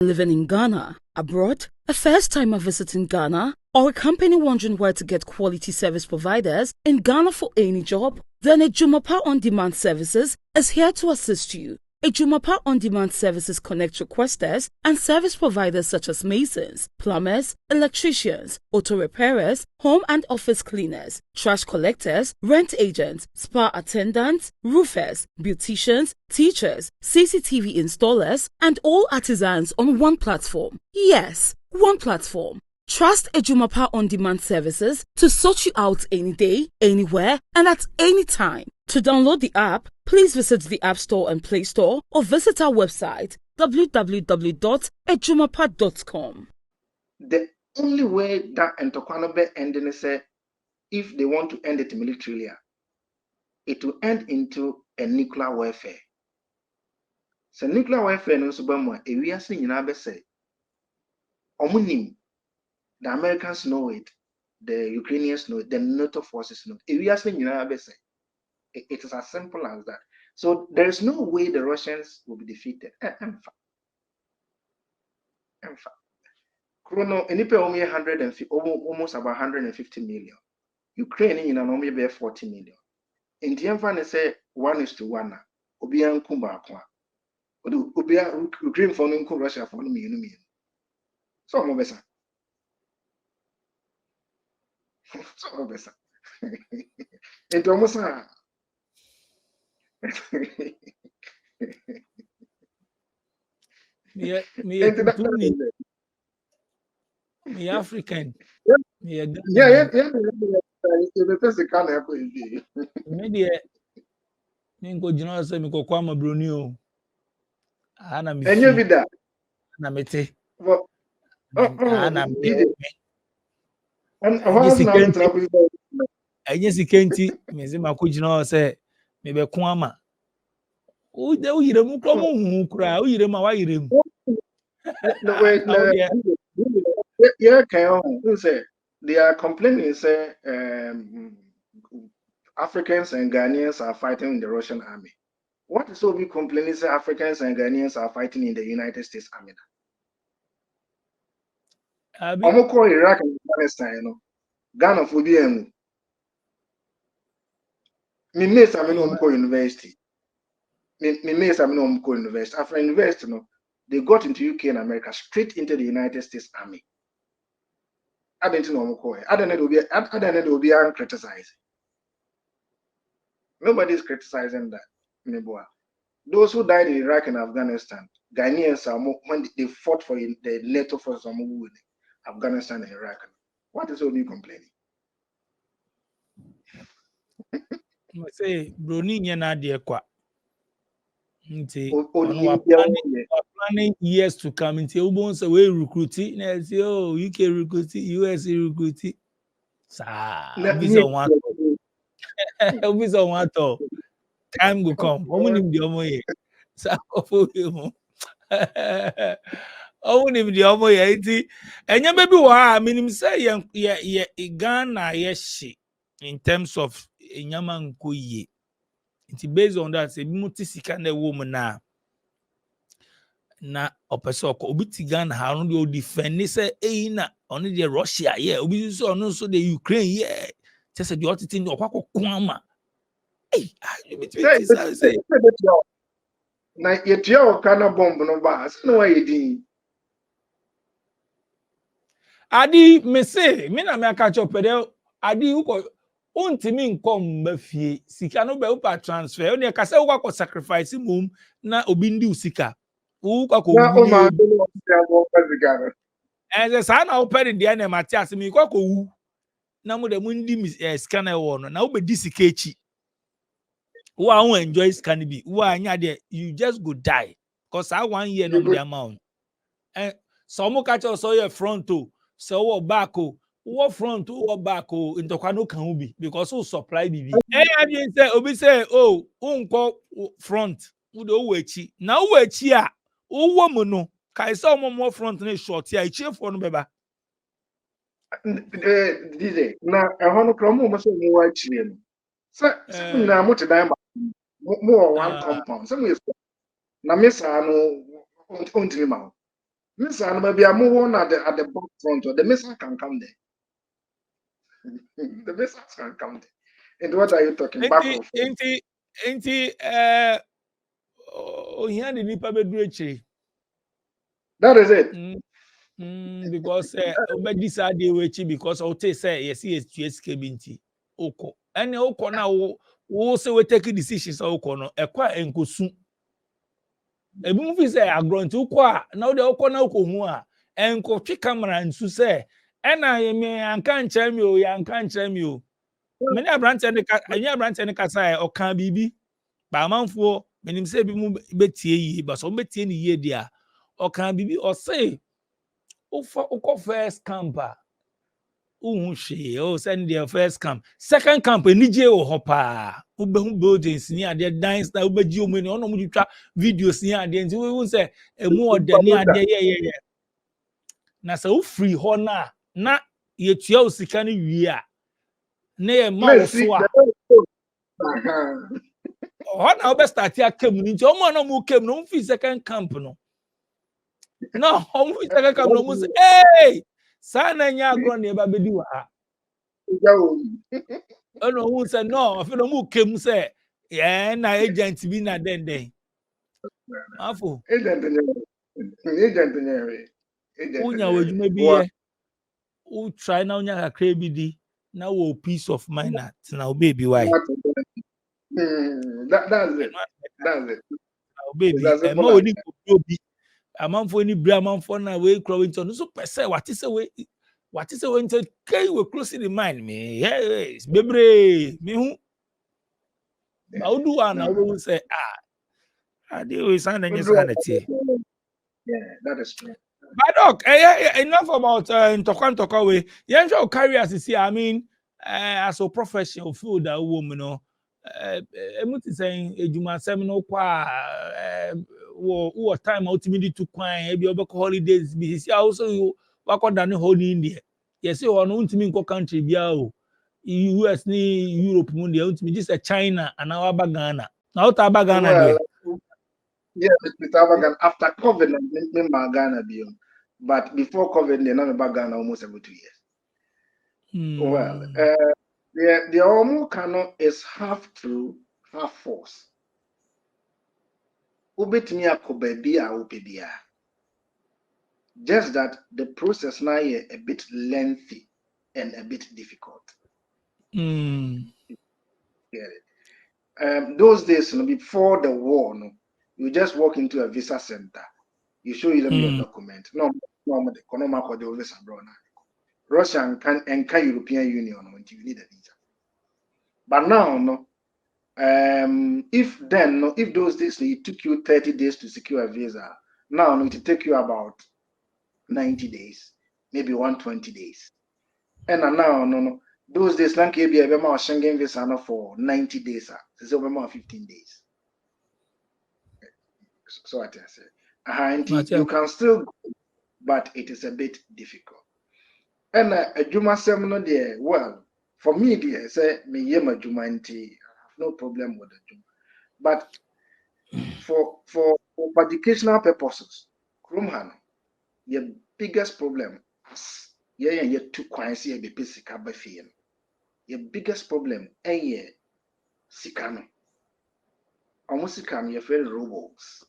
Living in Ghana, abroad, a first-timer visiting Ghana, or a company wondering where to get quality service providers in Ghana for any job, then Ejumapa On Demand Services is here to assist you. Ejumapa On Demand Services connect requesters and service providers such as masons, plumbers, electricians, auto repairers, home and office cleaners, trash collectors, rent agents, spa attendants, roofers, beauticians, teachers, CCTV installers, and all artisans on one platform. Yes, one platform. Trust Ejumapa On Demand Services to sort you out any day, anywhere, and at any time. To download the app, please visit the App Store and Play Store or visit our website www.ejumapa.com. The only way that Entokwanobe ending is if they want to end it militarily, it will end into a nuclear warfare. So nuclear warfare no so bamwa ewiase nyina be say omunim. The Americans know it, the Ukrainians know it, the NATO forces know it. It is as simple as that. So there is no way the Russians will be defeated. Chrono, only almost about 150 million. Ukraine, only be 40 million. In the end, they say 1:1. Obian Kumba Kwa. Ukraine for Russia for me. So, I'm so better. It's almost me African. Yeah. The person can't help it. Media. Ningo jina se mi kokwa mabroni o. Ana mi. And you be that. Na mete. Well, ana me. And what's now the trouble? Enye sikenti me se makojina se me be ko ama. O de o yire mu kro mu hu kra o yire ma wa yire mu. No wait, no. Yeah, can say they are complaining say Africans and Ghanaians are fighting in the Russian army. What is so big complaining say Africans and Ghanaians are fighting in the United States Army? Abi, Omoko Iraq and Afghanistan, Ghana for BM. Me mates I mean Omoko University. Me mates I mean Omoko University. After university, they got into UK and America straight into the United States Army. I didn't know Omoko. I don't know be criticized. Nobody is criticizing that. Neboa. Those who died in Iraq and Afghanistan, Ghanaians are more, when they fought for the NATO forces of Afghanistan and Iraq. What is all you complaining? I say Bruni nyana de kwa. Nti Only ono wa India, planning years to come. Nti ubon say we recruiting. Na say oh UK recruiting, US recruiting. Sa obi say one obi say one to time go come. Omo nim de omo ye. Sa ofo mo. Omo nim de omo ye nti enye be bi wa minim say ye Ghana ye hye in terms of enyama nko ye. Nti based on that say bi muti sika na wo mu na opese obi ti Ghana ha no de o defend say na ono de Russia ye obi so ono so de Ukraine ye just the other thing okwakọ ama you say na yetua o kana bomb no ba se no wa yedin adi me say me na me aka chopede adi uko untimi nkom mafie sika no be upa transfer o de ka say uko sacrifice mum na obi ndi usika uko ko na o ma wunye no ya bo Ghana and say na open the na Matias me uko ko wu na mo de mo ndi scanner wo no na obedi sika echi wo a won enjoy scan bi wo anya de you just go die cause I 1 year no the amount and so mo catch us your front o so wo back o wo front wo back o ntokwa no kan bi because wo supply bibi anya say obi say oh unko front wo de wo echi na wo echi a wo mu no kai say mo front na short ya echi for no beba DJ na ehon no kro mo so mo wa chire no se na mo te dan ba mo one compound se mo na mesa no ontimi ma mesa no be am wo na at the back front or the mesa can come there the mesa can come there and what are you talking back of enti ohia de nipa beduru echi that is it because obedi sa de wechi because o te say yes SK binti oko ene oko na wo say we take decisions oko no ekwa enkosu ebi mu fi say agront oko a na wo de oko na oko hu a enko twi camera nsu say ena ye me anka nkyerɛ mi o ya anka nkyerɛ mi o me ne abrante ne ka say o kan bibi ba amanfo menim say bi mu betie yi ba so betie ni ye dia o kan bibi o say uko first camper uhunhwe o send the first camp second camp enije wo hopa ubehu buildings ni ade dance na ubeji omu ni ono mu twa videos ni ade nti we say emu ode ni ade ye na say u free ho na yetua osika ni wie a na ye ma wo so a ho na obe start ya kem ni nti omo na mu kem no mfi second camp no no omo fi second camp no mu say hey sana nya agro na eba bedi wa ha ono hu say no afi no mu kem say yeah na agent bi na den afo agent unya wajuma bi ye u try na unya kakra bi di na wo peace of mind na tina obebi why that's it obebi e ma oni ko bi amanfo ni bra amanfo na we kro we so pese what is when to kai we close in the mind me yes bebre me hu ba odu na we say I deal with sign and sanity. Yeah, that is true. But look, enough about Ntokwa way. You enjoy career as see. I mean, as a professional field, that woman, emuti saying ejuma seminar kwa wo time ultimately to kwine ebi obeko holidays be see also you wakoda ne ho ni India yes ho no untimi nko country bia o US ni Europe mu dia untimi just China and our Ghana na what about Ghana Well, there yeah, Mr. Ghana after COVID, I Ghana beyond. But before COVID, they never back Ghana almost every 2 years. Well, the almost cannot is half true, half false. Ubetimi akobebi a upebia. Just that the process now is a bit lengthy and a bit difficult. Get it? Those days, before the war, you just walk into a visa center. You show them your document. No, the visa, bro. Russia and European Union until you need a visa. But now, no. If those days it took you 30 days to secure a visa, now it will take you about 90 days, maybe 120 days. And now, no, those days, like a Schengen visa for 90 days, it's over 15 days. So I say, you can still go, but it is a bit difficult. And a Juma seminar there, well, for me, dear, say me yema Juma I have no problem with the Juma. But for educational purposes, Krumhan, your biggest problem is you too quiet here be basic abafian. Your biggest problem sikano. Almost sikano your very robots.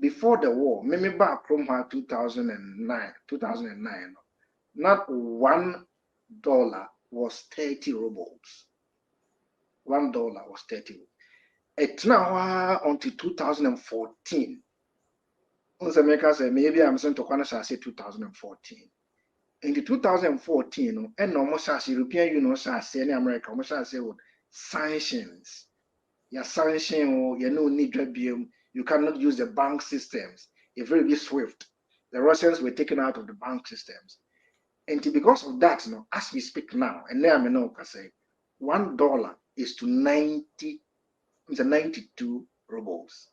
Before the war, maybe back Krumhan 2009, not $1 was 30 rubles. $1 was 30. It's now until 2014. America said maybe I'm saying to Kwanzaa say 2014. In the 2014, and almost as European Union say in America, almost as say sanctions. Your sanction, you no need you cannot use the bank systems. It's very swift. The Russians were taken out of the bank systems. And because of that, as we speak now, and now I know say $1 is to 92 rubles.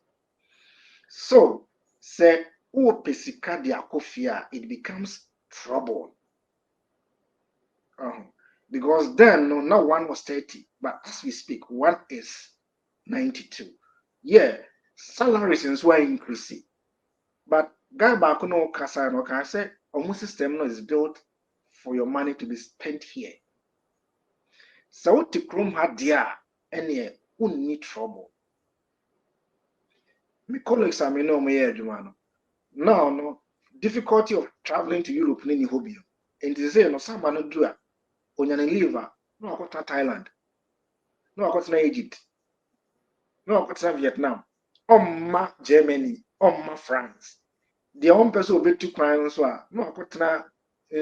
So, say, pesika dia kofia, it becomes trouble. Because then, now one was 30, but as we speak, one is 92. Yeah, salaries were increasing. But guy back no kasa no can say almost system is built for your money to be spent here. So what the Chrome had there, any need trouble. My colleagues are no me no difficulty of traveling to Europe ni hobby. And they say no someone no do a onyane liver no akota Thailand, no akota Egypt, no akota Vietnam, ma Germany, ma France. The own person will be too crying so no akota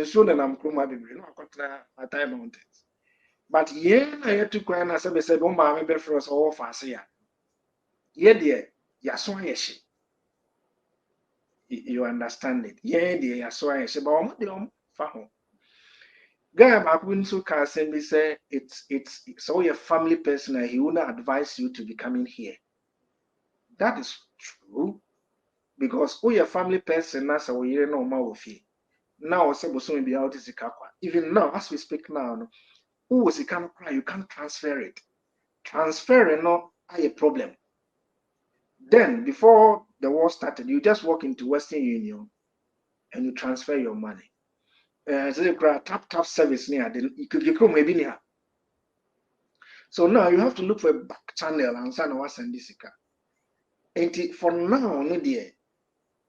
so na nam kroma bebre no akota Thai mountains. But yeah, I had to cry and I said, oh, my baby for us all fast here. Yeah, dear, yeah, so I you understand it. Yeah, dear, yeah, so I but I'm the faho. Guy, my queen so can say it's so your family person, he will not advise you to be coming here. That is true. Because your family person, that's a way no more of you. Now, so be out is even now, as we speak now, who was it can cry, you can't transfer it. Transferring no a problem. Then, before the war started, you just walk into Western Union and you transfer your money. So you tap service near, you could come maybe near. So now you have to look for a back channel and say, no, send this car. And for now, no dear,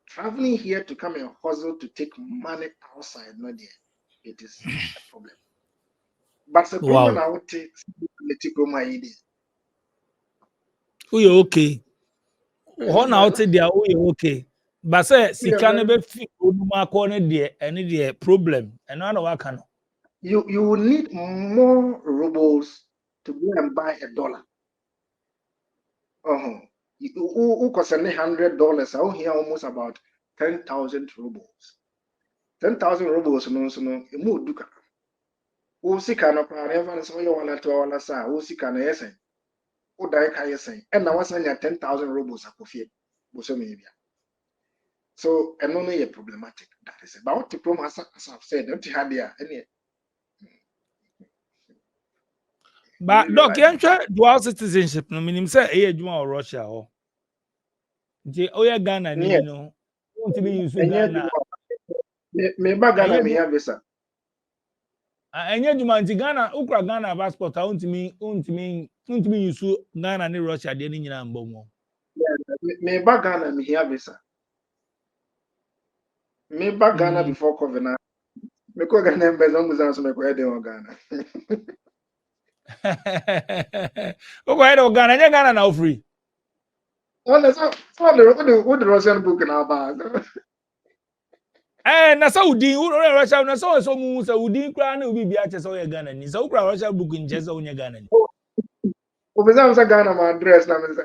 traveling here to come and hustle to take money outside, no dear, it is a problem. But the problem I would take, you're okay. One out there, you're okay. But say, sika never fit Oduma corner there, any the problem, and I know what can. You will need more rubles to go and buy $1. Who cost $100? I hear almost about 10,000 rubles. 10,000 rubles, no, more duka. Who see can of never so you want to all us, who see can yes, who die can yes, and I was saying 10,000 rubles a coffee, maybe. So and only a problematic. That is about the problem as I've said. Don't you have there any? But doc, you dual citizenship. No, meaning say adwuma or Russia or. The Oya Ghana ni Yeah, no. Want to be use and yet Ghana. me back Ghana me have visa. Enye adwuma nti Ghana, ukra Ghana passport. Want to me use Ghana ni Russia de ni nyina mbom. Me back Ghana me have visa. Me back Ghana before COVID. Me ko Ghana mbeza muzana so me ko ede on Ghana. Ukwa head of Ghana, Ghana now free. Oh, that's all the Russian book now bag. Na Saudi, Russia, na so mu Saudi kra na obi bia chese o Ghana ni. So ukra Russia book in chese o Ghana ni. Obeza msa Ghana my address na me say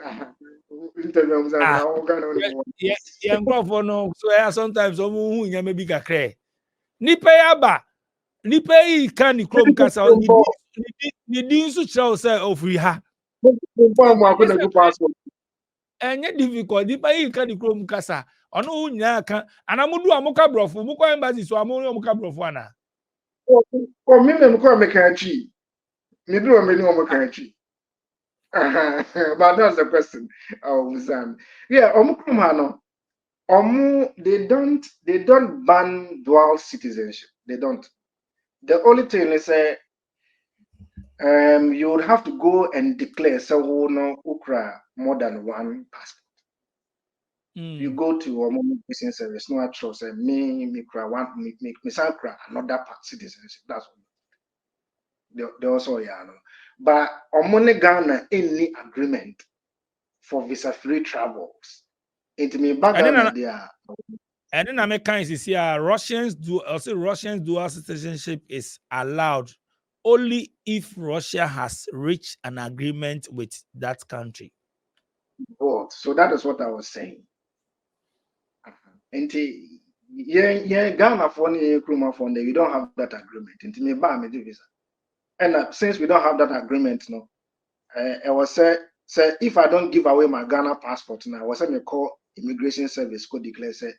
interview msa Ah, na Ghana only. yeah, nkrofo no so sometimes o mu hu nyame bi kakra. Nipa ya ba, nipa yi kan ni krom kasa ni din so kira o say ofri ha. Enye difficult nipa yi kan ni krom kasa. Ono hu nya kan anamudu amuka brofo, muko embassy so amuka brofo ana. Oh, me ko me kan chi. Me do me ni o me kan chi. But that's the question. Oh, Zan. Yeah, no. They don't ban dual citizenship. They don't. The only thing is you would have to go and declare so no ukra more than one passport. You go to a immigration service, no actual say me cry one me cry another citizenship. That's what they also no. But on Ghana any agreement for visa free travels. It me Ghana there. And then I make kinds is here Russians dual citizenship is allowed only if Russia has reached an agreement with that country. Both. So that is what I was saying. And yeah, Ghana for any Kruma fund, we don't have that agreement. And me buy me the visa. And since we don't have that agreement, no, I was say if I don't give away my Ghana passport now, I was say me call immigration service could declare say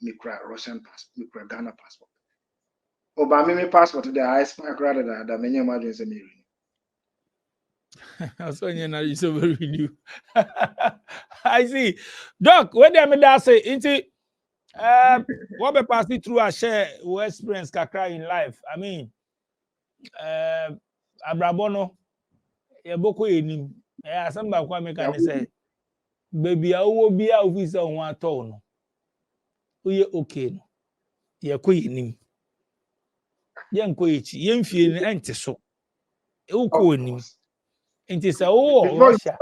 me cry Russian passport, me cry Ghana passport. Oh, but me passport there I expire rather than many imagine say me. So you so very new. I see. Doc, when they made that say into what be passing through a share experience kakra in life. I mean, Abrabono, ye boko enim. Asamba kwa me can say, baby, I will be a visa on one tone. Uye okay no. Ye ko enim. Ye nko echi, ye mfie ni ente so. E uko enim. Enti say oh Russia.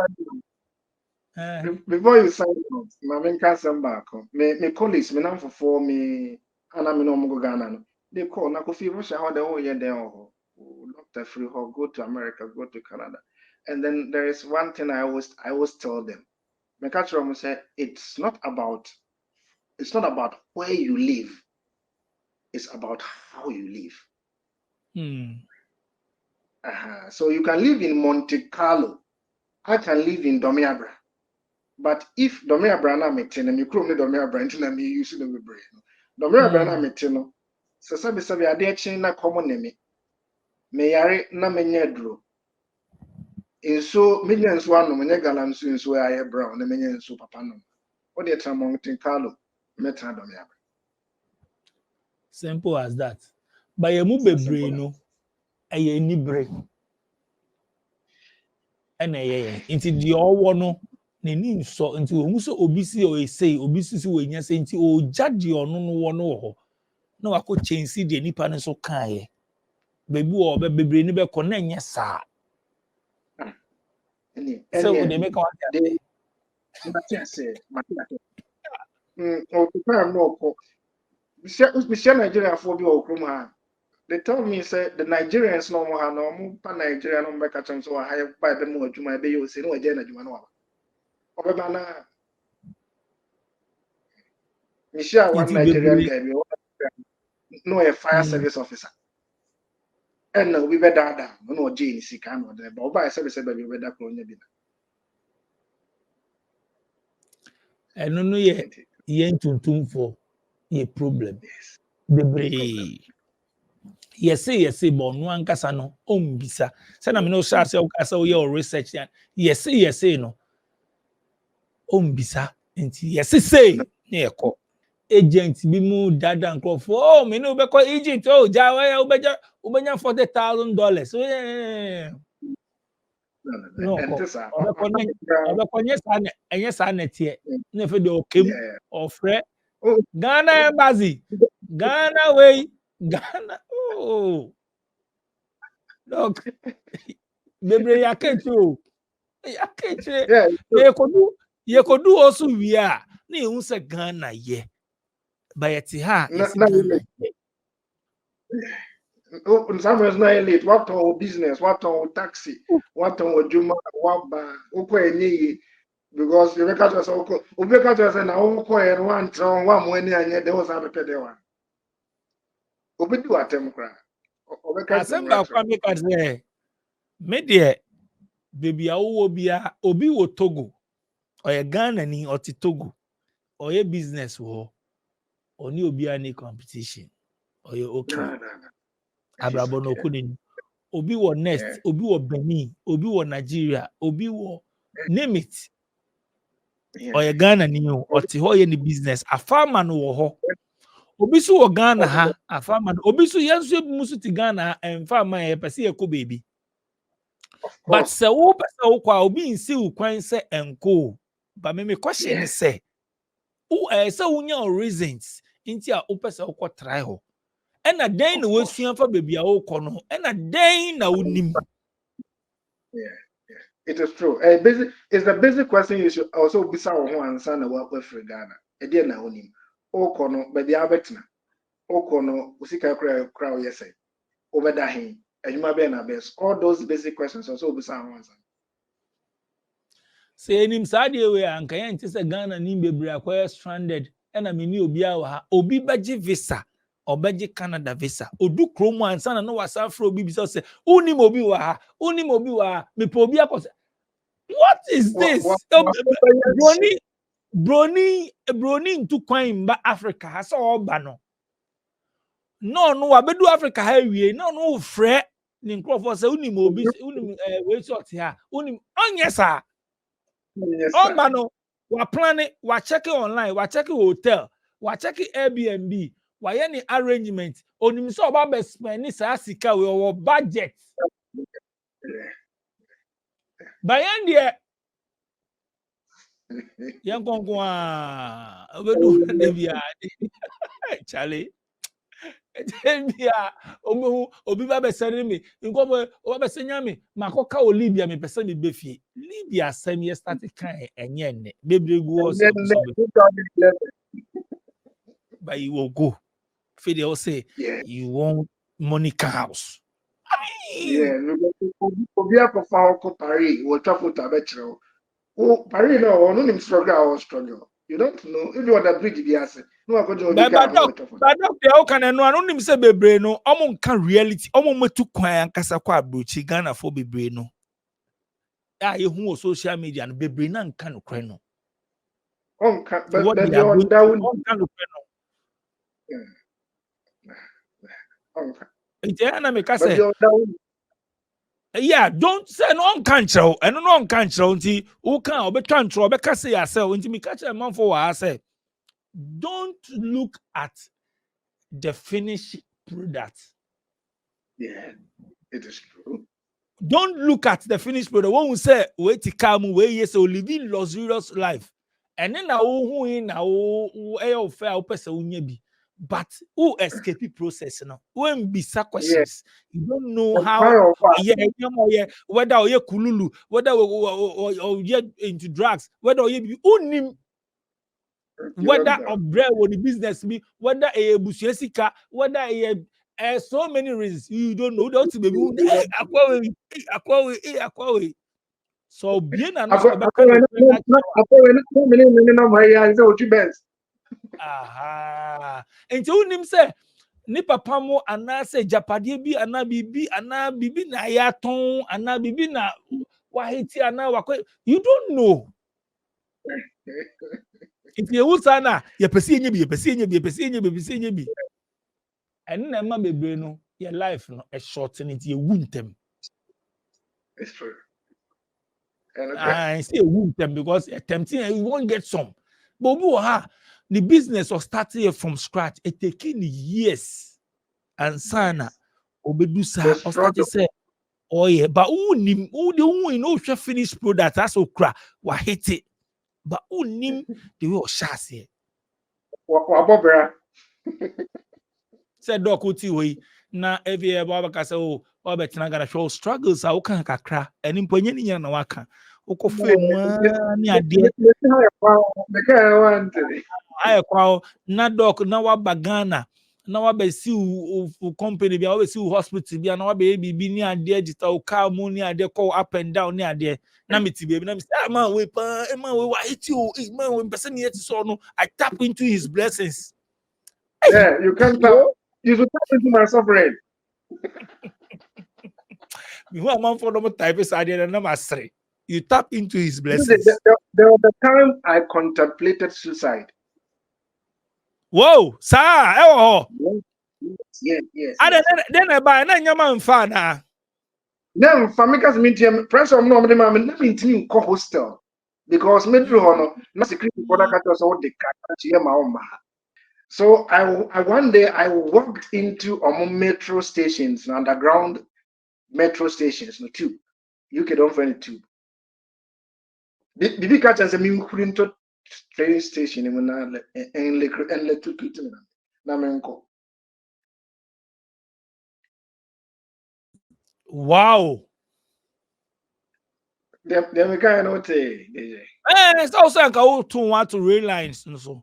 Before you sign up, my main can back. Me colleagues, me now for me, and I'm no go Ghana. No. They call na Kofi Russia how the whole year there. Doctor free or go to America, go to Canada. And then there is one thing I always tell them. Me catch them say it's not about where you live. It's about how you live. So you can live in Monte Carlo. I can live in Domiabra. But if Domiabra na metino, me krom ne Domiabra ntina me use no be brain. Domiabra na metino. So sabi ade chin na common name. Me yare na menye duro. Inso menye nso anu menye galam nso aye brown na menye nso papa no. O de tra Monte Carlo meta Domiabra. Simple as that. But you move bebre no. Aye ni break. Ena ye nti di owo no nani nso nti omu so obisi o say obisi so wenya say nti o jade ono no wo no ho na wako chensi de nipa ne so kae bebi o be bebre ni be ko na nye sa so they make one they o prepare no ko Michelle Nigeria for bi o krom ha. They told me say the Nigerians no more no pa Nigeria no make a so high by be mo adwuma be you say no agye na adwuma no aba. Obeba na Michelle one Nigerian guy be no a fire service officer. And no we be dada no agye ni sika no there but oba service be be da kro nya bi na. eno no ye yen tuntum for ye problem bebre yes but no ankasa no ombisa say na me no sha say o ye research yes no ombisa nti yes say na yeko agent bi mu dada nkrofo oh me no be call agent oh ja wa ubenya $40,000 so no ko obekonye sa na enye sa na tie na fe de okem ofre Ghana embassy Ghana way Ghana oh look bebre yakechi o yakechi ye kodu osu wi a na ehun se Ghana ye bayeti ha yes Ghana ye some is not elite. What on business? What on taxi? What on Juma? What ba? Oko enyi because you make us oko. You make us say na oko en one tron one money anye de was abepe de one. Obi do atem kra. Obeka asem ba kwa make us say me de baby awo bia obi wo Togo oye Ghana ni oti Togo oye business wo oni obi ani competition oye okay abrabo no kuni obi wo Nest obi wo Benin obi wo Nigeria obi wo name it oye Ghana ni o oti ho ye ni business afama no wo ho obi so wo Ghana ha afama no obi so yenso ebumu ti Ghana enfama ye pese ye ko baby but se wo pese wo kwa obi nsi wo kwan se enko ba me question say who say unya reasons inti a wo pese wo try ho ena den na wosua fa baby a wo kɔ no ena den na wonim it is true. Basic is the basic question you should also be someone who answer na work with Ghana. Ede na onim. Oko no be dia betina. Oko no usika kra yes say. Obeda hin. Adwuma be na best. All those basic questions also be someone answer. say enim saa de we anka ye nti se Ghana ni bebre akoye stranded ena me ni obi a ha obi baje visa obaje Canada visa odu kromo ansa na no wasa fro obi bi say unim obi wa ha unim obi wa me po obi akose what is this brony ntu kwan ba Africa ha so oba no no abedu Africa ha wie no frɛ ni nkrofo say unim obi unim we sort ha unim onye sa oba no wa plan it wa check it online wa check it hotel wa check it Airbnb wa ye ni arrangement onim so oba be spend ni sa sika we our budget bayan de yan konkon a obedu de bia chale bia obi ba be send me nko oba be send me makoka o Libya me pese me befie Libya sem ye start kan enye ne bebregu o so but you will go Fede will say you want Monica house obi akofa oko Paris wo travel to abechre o Paris no no nim struggle or struggle. You don't know if you want the bridge be ase no akojo obi ka no travel but doctor how can no anu nim say bebre no omo nka reality omo metu kwan ankasa kwa abrochi Ghana for bebre no a ye hu social media no bebre na nka no kwan no onka but you on down onka no kwan no ite na me ka say yeah don't say no on kanchero eno no on kanchero nti wo kan obetwa ntro obeka say yourself nti me ka che man for wa say don't look at the finished product. Yeah, it is true. Don't look at the finished product. When we say wait to come, wait yes, so living luxurious life, and then now who in now fair person unye bi, but who escape process now? When be questions, you don't know how. Yeah, whether you kululu, whether or you into drugs, whether you unim. Whether of bread or the business be, whether a busiesika, whether a so many reasons you don't know. Don't be akwawe. So bien aha. And you nim say ni papa mo anase japade bi ana bibi na ya ton ana bibi na wahiti ana wakwe. You don't know. If you would sana, you're pursuing you. And never be no, your life no a short and you wound them. It's true. And okay. I say wound them because tempting you won't get some. But the business was started from scratch. It taking years. And sana obedusa or start to say, oh yeah, but who know finished product that's okra wa hit it. But who nim the way shasi Wabobra. said doc uti we na every year baba ka say oh obetina gonna show struggles a wokan kakra and mponye ni nya na waka okofa mu ni ade The kind I want today. aye kwa na doc na wabagana na wabesi company bia wabesi hospital bia na wabe bi ni ade digital o car mu ni ade call up and down ni ade na meti baby na me say man we pa man we wa hit you man we person yet so no I tap into his blessings. Yeah, you can't tap. You should tap into my suffering. Me who man for no type is ade na masre. You tap into his There blessings. there was a time I contemplated suicide. Whoa, sir, Yes. then I buy na nyama mfa na. Now, Famika's medium pressure no me let me in hostel because me through hono na security for that catch all the catch here my own. So I one day I walked into metro stations, underground metro stations, no tube. UK don't find it tube. Did catch as a me into train station in na and let to put na menko. Wow. Them kind of DJ. It's also like I to want to rail lines and so.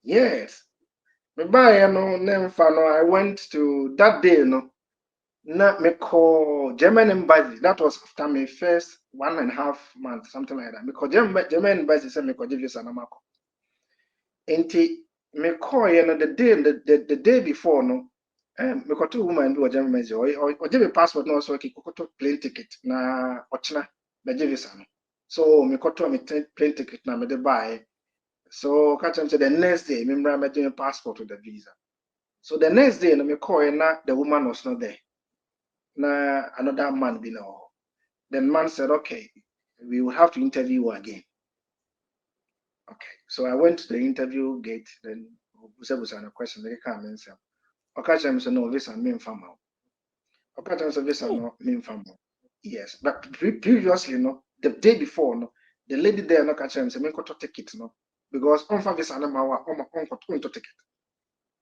Yes. Me buy no name no. I went to that day no. Na me call German embassy. That was after my first 1.5 months, something like that. Me call German embassy say me call visa na mako. Enti me call the day before no. Me call two woman do German embassy. Or give me passport no so ki kokoto plane ticket na ochina be visa no. So me call to me plane ticket na me de buy. So catch him say the next day, remember I made a passport with the visa. So the next day, me call na the woman was not there. Na another man be now. The man said, okay, we will have to interview you again. Okay. So I went to the interview gate, then was a question, they come and say, okay, said, no, this and mean farmer. Okay, said, this and no mean farmer. Yes. But previously, no, the day before, no, the lady there no catch him say, me go to take it, no. Because on for this and on to take it.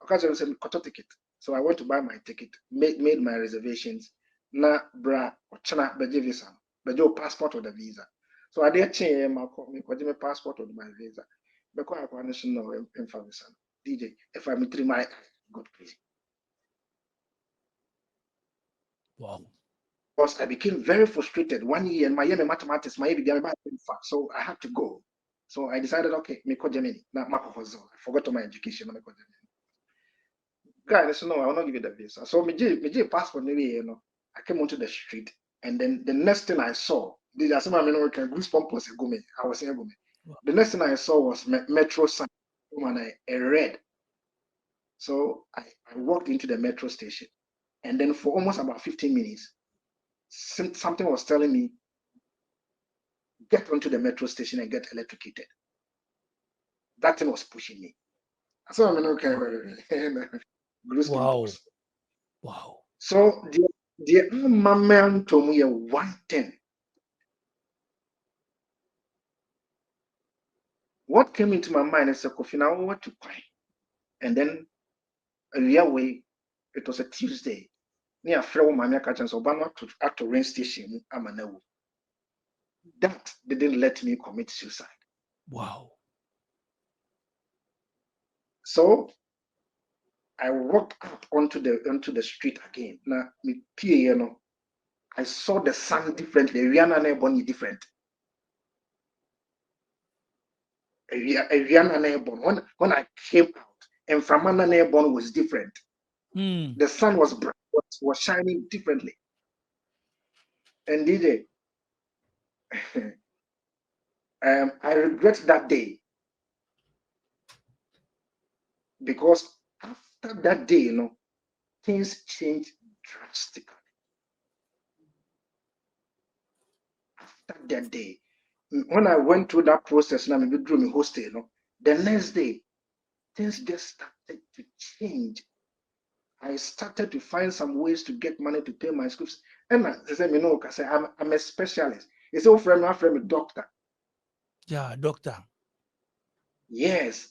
Okay, said, ticket. So I went to buy my ticket, made my reservations. Na bra ochana beje visa, beje passport or the visa. So I did change my passport or my visa. Because I want to know in visa. DJ, if I'm three my good please. Wow. Because I became very frustrated 1 year and my year mathematics, my year so I had to go. So I decided, okay, me call Germany. Now I forgot my education. Me call Germany. Guy, I said, no, I will not give you the visa. So me passport maybe you know. I came onto the street, and then the next thing I saw, I was saying, the next thing I saw was metro sign, and a red. So I walked into the metro station, and then for almost about 15 minutes, something was telling me, get onto the metro station and get electrocuted. That thing was pushing me. So I'm okay. Wow. Wow. So the man told me 110. What came into my mind is a coffee now what to cry. And then a year away, it was a Tuesday. Near Flow Mania Catchings Obama to rain station Amanewu. That didn't let me commit suicide. Wow. So I walked out onto the street again. Now me you know, I saw the sun differently. Rihanna and Bonnie different. Rihanna and when I came out, and from and Bonnie was different. The sun was bright, was shining differently. And DJ, I regret that day because after that day, things changed drastically. After that day, when I went through that process, and I withdrew my hostel, the next day, things just started to change. I started to find some ways to get money to pay my schools. And they said, I'm a specialist. It's all from my friend, doctor. Yeah, doctor. Yes,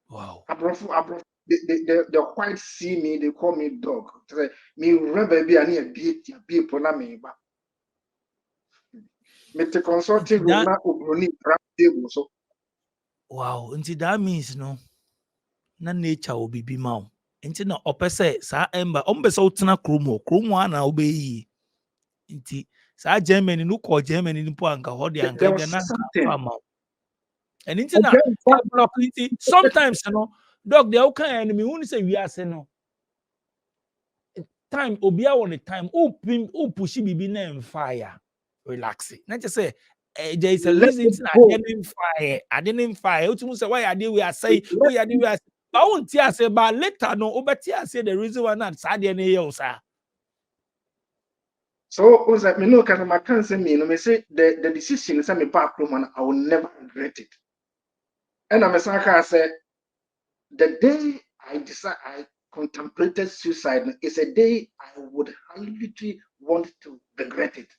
Wow. The white see me, they call me dog. Me remember be a be ponameba. Me te consulting room na obroni table so. Wow, until that means no, na nature will be mau. Until na opese sa emba ombesa utna kromo ana obeyi. Until sa Germany no call Germany ni po anka hodi anka There ebia was na something. farmer. And until na block sometimes no dog they all kind enemy who say we are say no. Time obia on the time who push bibi na fire. Relax. Not just say there is a Let reason it to go. I didn't fire. You say why are they we are say we are we are but I won't say but later no obetia say the reason why not sad any year sir. So was like me no can my can say me no me say the decision is me back room I will never regret it. And I'm a say the day I contemplated suicide is a day I would literally want to regret it.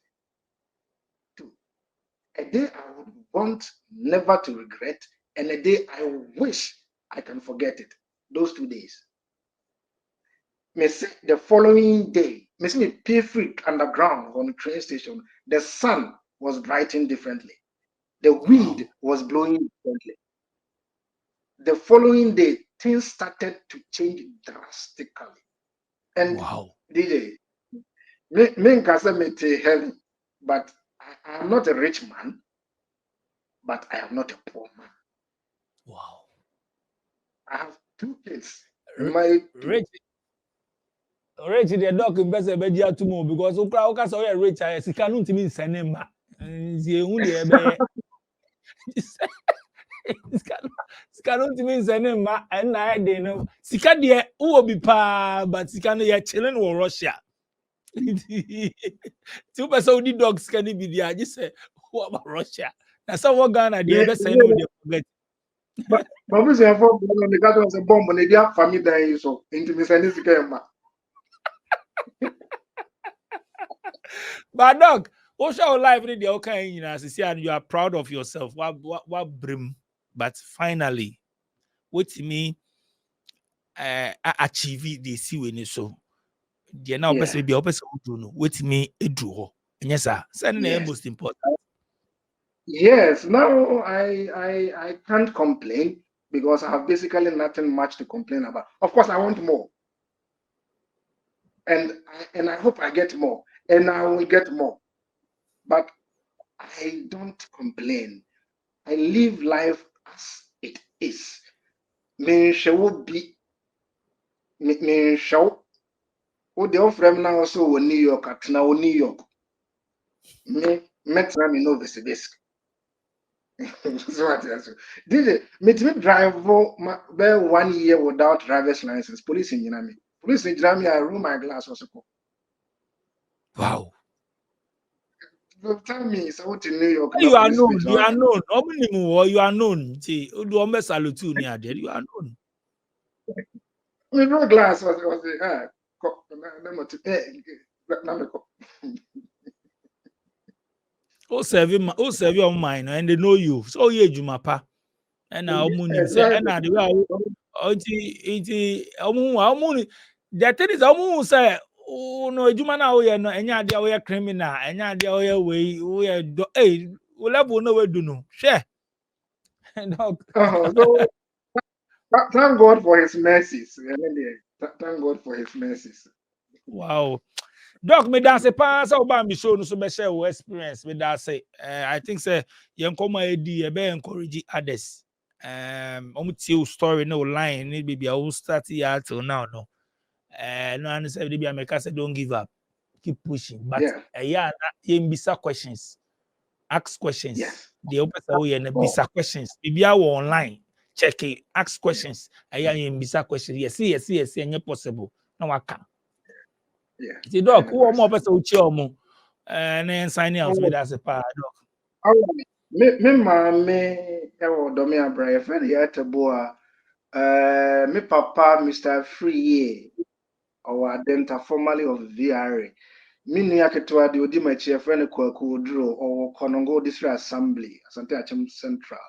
A day I would want never to regret, and a day I wish I can forget it. Those 2 days. Me say the following day, me see me pay free underground on the train station. The sun was brightening differently. The wind was blowing differently. The following day, things started to change drastically. And DJ, me can me heaven, but I am not a rich man, but I am not a poor man. Wow. I have 2 kids. Rich. Rich the dog in best be dia to mo because ukra so rich I sika no ntimi nsane ma. Nzie hu de ebe sika no ntimi nsane ma na de no sika de wo bi pa but sika no ye chilling wo Russia. Two person di dogs can be there just say what about Russia? Na so what Ghana de be say no de forget. But we say for the God was a bomb when they have family there so into me send sika ma. But dog, what's your life in the okay, you know, see, and you are proud of yourself. What brim? But finally, what me achieve the see when so. The now person be person do no. What me do. Yes, sir. Send most important. Yes. Now I can't complain because I have basically nothing much to complain about. Of course, I want more, and I hope I get more, and I will get more. But I don't complain. I live life as it is. Me shall be me shall. Who the offer now also in New York at now New York. Me metra me no this. So what else? Did it? Me drive for 1 year without driver's license. Police in Yinami. Police in Yinami. I roll my glass also. Wow. Tell me, so what in New York? You are known. You are known. You are known. See, you almost salute you near there. You are known. Me roll glass was serve your mind and they know you. So yeah, Jumapa. And now moon say and now the way the thing is say oh no Juma now we no enya dia we criminal enya dia we hey we level no we do no share. So thank God for his mercies. Thank God for his mercies. Wow. Doc, me dance pass so ba me show no so be share your experience me that say I think say yen come edi e be encourage others. Omu story no line ni baby I will start here till now no. No and say baby I make say don't give up. keep pushing. But Yeah. yeah, you bisa questions, ask questions. Yes. The opposite way and bisa questions. If you are online, check it, ask questions. Yeah, you bisa questions. Yes, and possible. No, I can. Yeah. The dog who more person uchi omo. And then signing out with as a dog. Me maame ewo do me abra e friend ya tebo a me papa Mr. Free or Adenta formerly of VRA. Me nua ketewa de odi machi e friend Kwaku Oduro or Konongo District Assembly Asante Achem Central.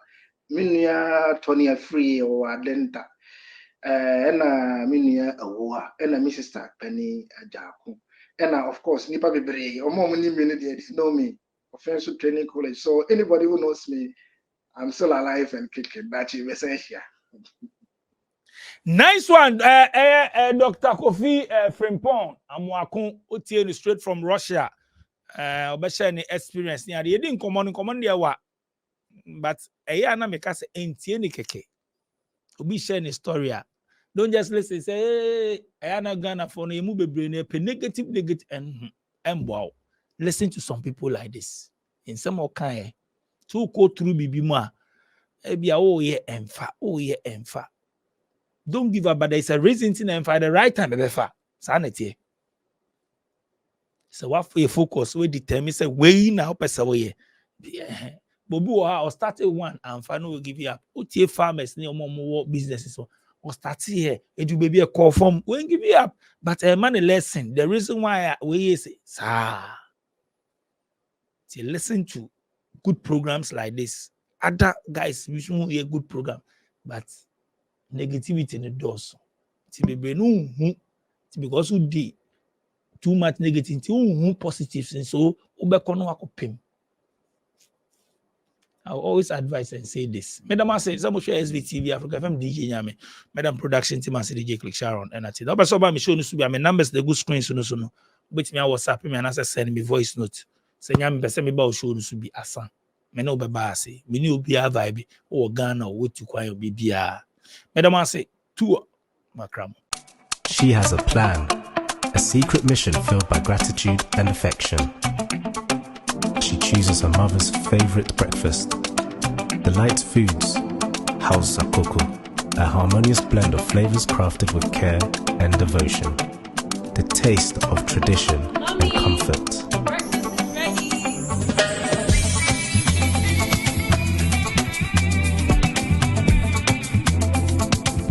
Me nua Tony Free or Adenta na me nua awoa na me sister Penny Ajako. And of course nipa bebre omo ni me they know me. Offensive Training College. So anybody who knows me, I'm still alive and kicking. That's essential. Nice one, Dr. Kofi Frimpong. Amwakun Otieno straight from Russia. Obesha any experience. Nia they didn't come on there wa. But na make us entieni keke. Obi share any story. Don't just listen say hey na Ghana for no emu bebre pe negative and wow. Listen to some people like this. In some kind to go through bibi mu a ebia oh ye emfa. Don't give up, but there's a reason to them for the right time. Sanity. So what we focus, we determine say way now person way. Bobu or started one and final will give you up. Utie farmers near more businesses or start here. It will be a call from we give you up. But a money lesson. The reason why we say to listen to good programs like this. Other guys which won't be a good program, but negativity in the doors. Because we did too much negativity, positives, and so I always advise and say this. Madam, I say, some of your SVTV Africa FM DJ Yame, Madam Production Team, and DJ Click Sharon, and I tell you, so I'm showing you my numbers, the good screens, no, which me I WhatsApp me and I send me voice note. Say, Yam, me about show to be asan. Me no be basi, me no be a vibe, or Ghana, or what you call your BBR. Madam, I say, two, Macram. She has a plan, a secret mission filled by gratitude and affection. She chooses her mother's favorite breakfast, Delight Foods, House Sakoko, a harmonious blend of flavors crafted with care and devotion. The taste of tradition and comfort.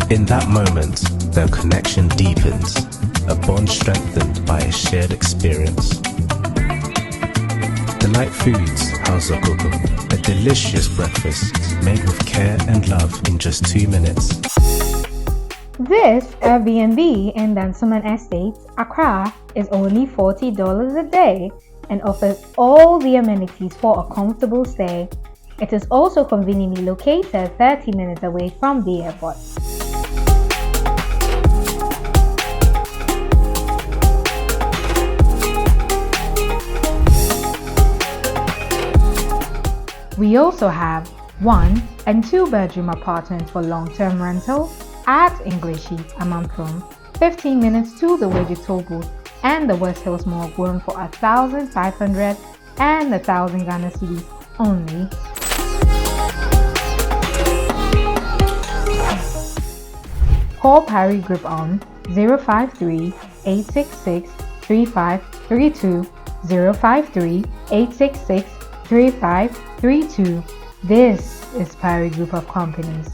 In that moment, their connection deepens, a bond strengthened by a shared experience. Delight Foods, House of Cocoa, a delicious breakfast made with care and love in just 2 minutes. This Airbnb in Dansoman Estates, Accra, is only $40 a day and offers all the amenities for a comfortable stay. It is also conveniently located 30 minutes away from the airport. We also have 1 and 2 bedroom apartments for long-term rental at Englishi, Amamprum, 15 minutes to the Wejito booth and the West Hills Mall, going for 1,500 and 1,000 Ghana cedis only. Call Parry Group on 053-866-3532, 053-866-3532. This is Parry Group of Companies.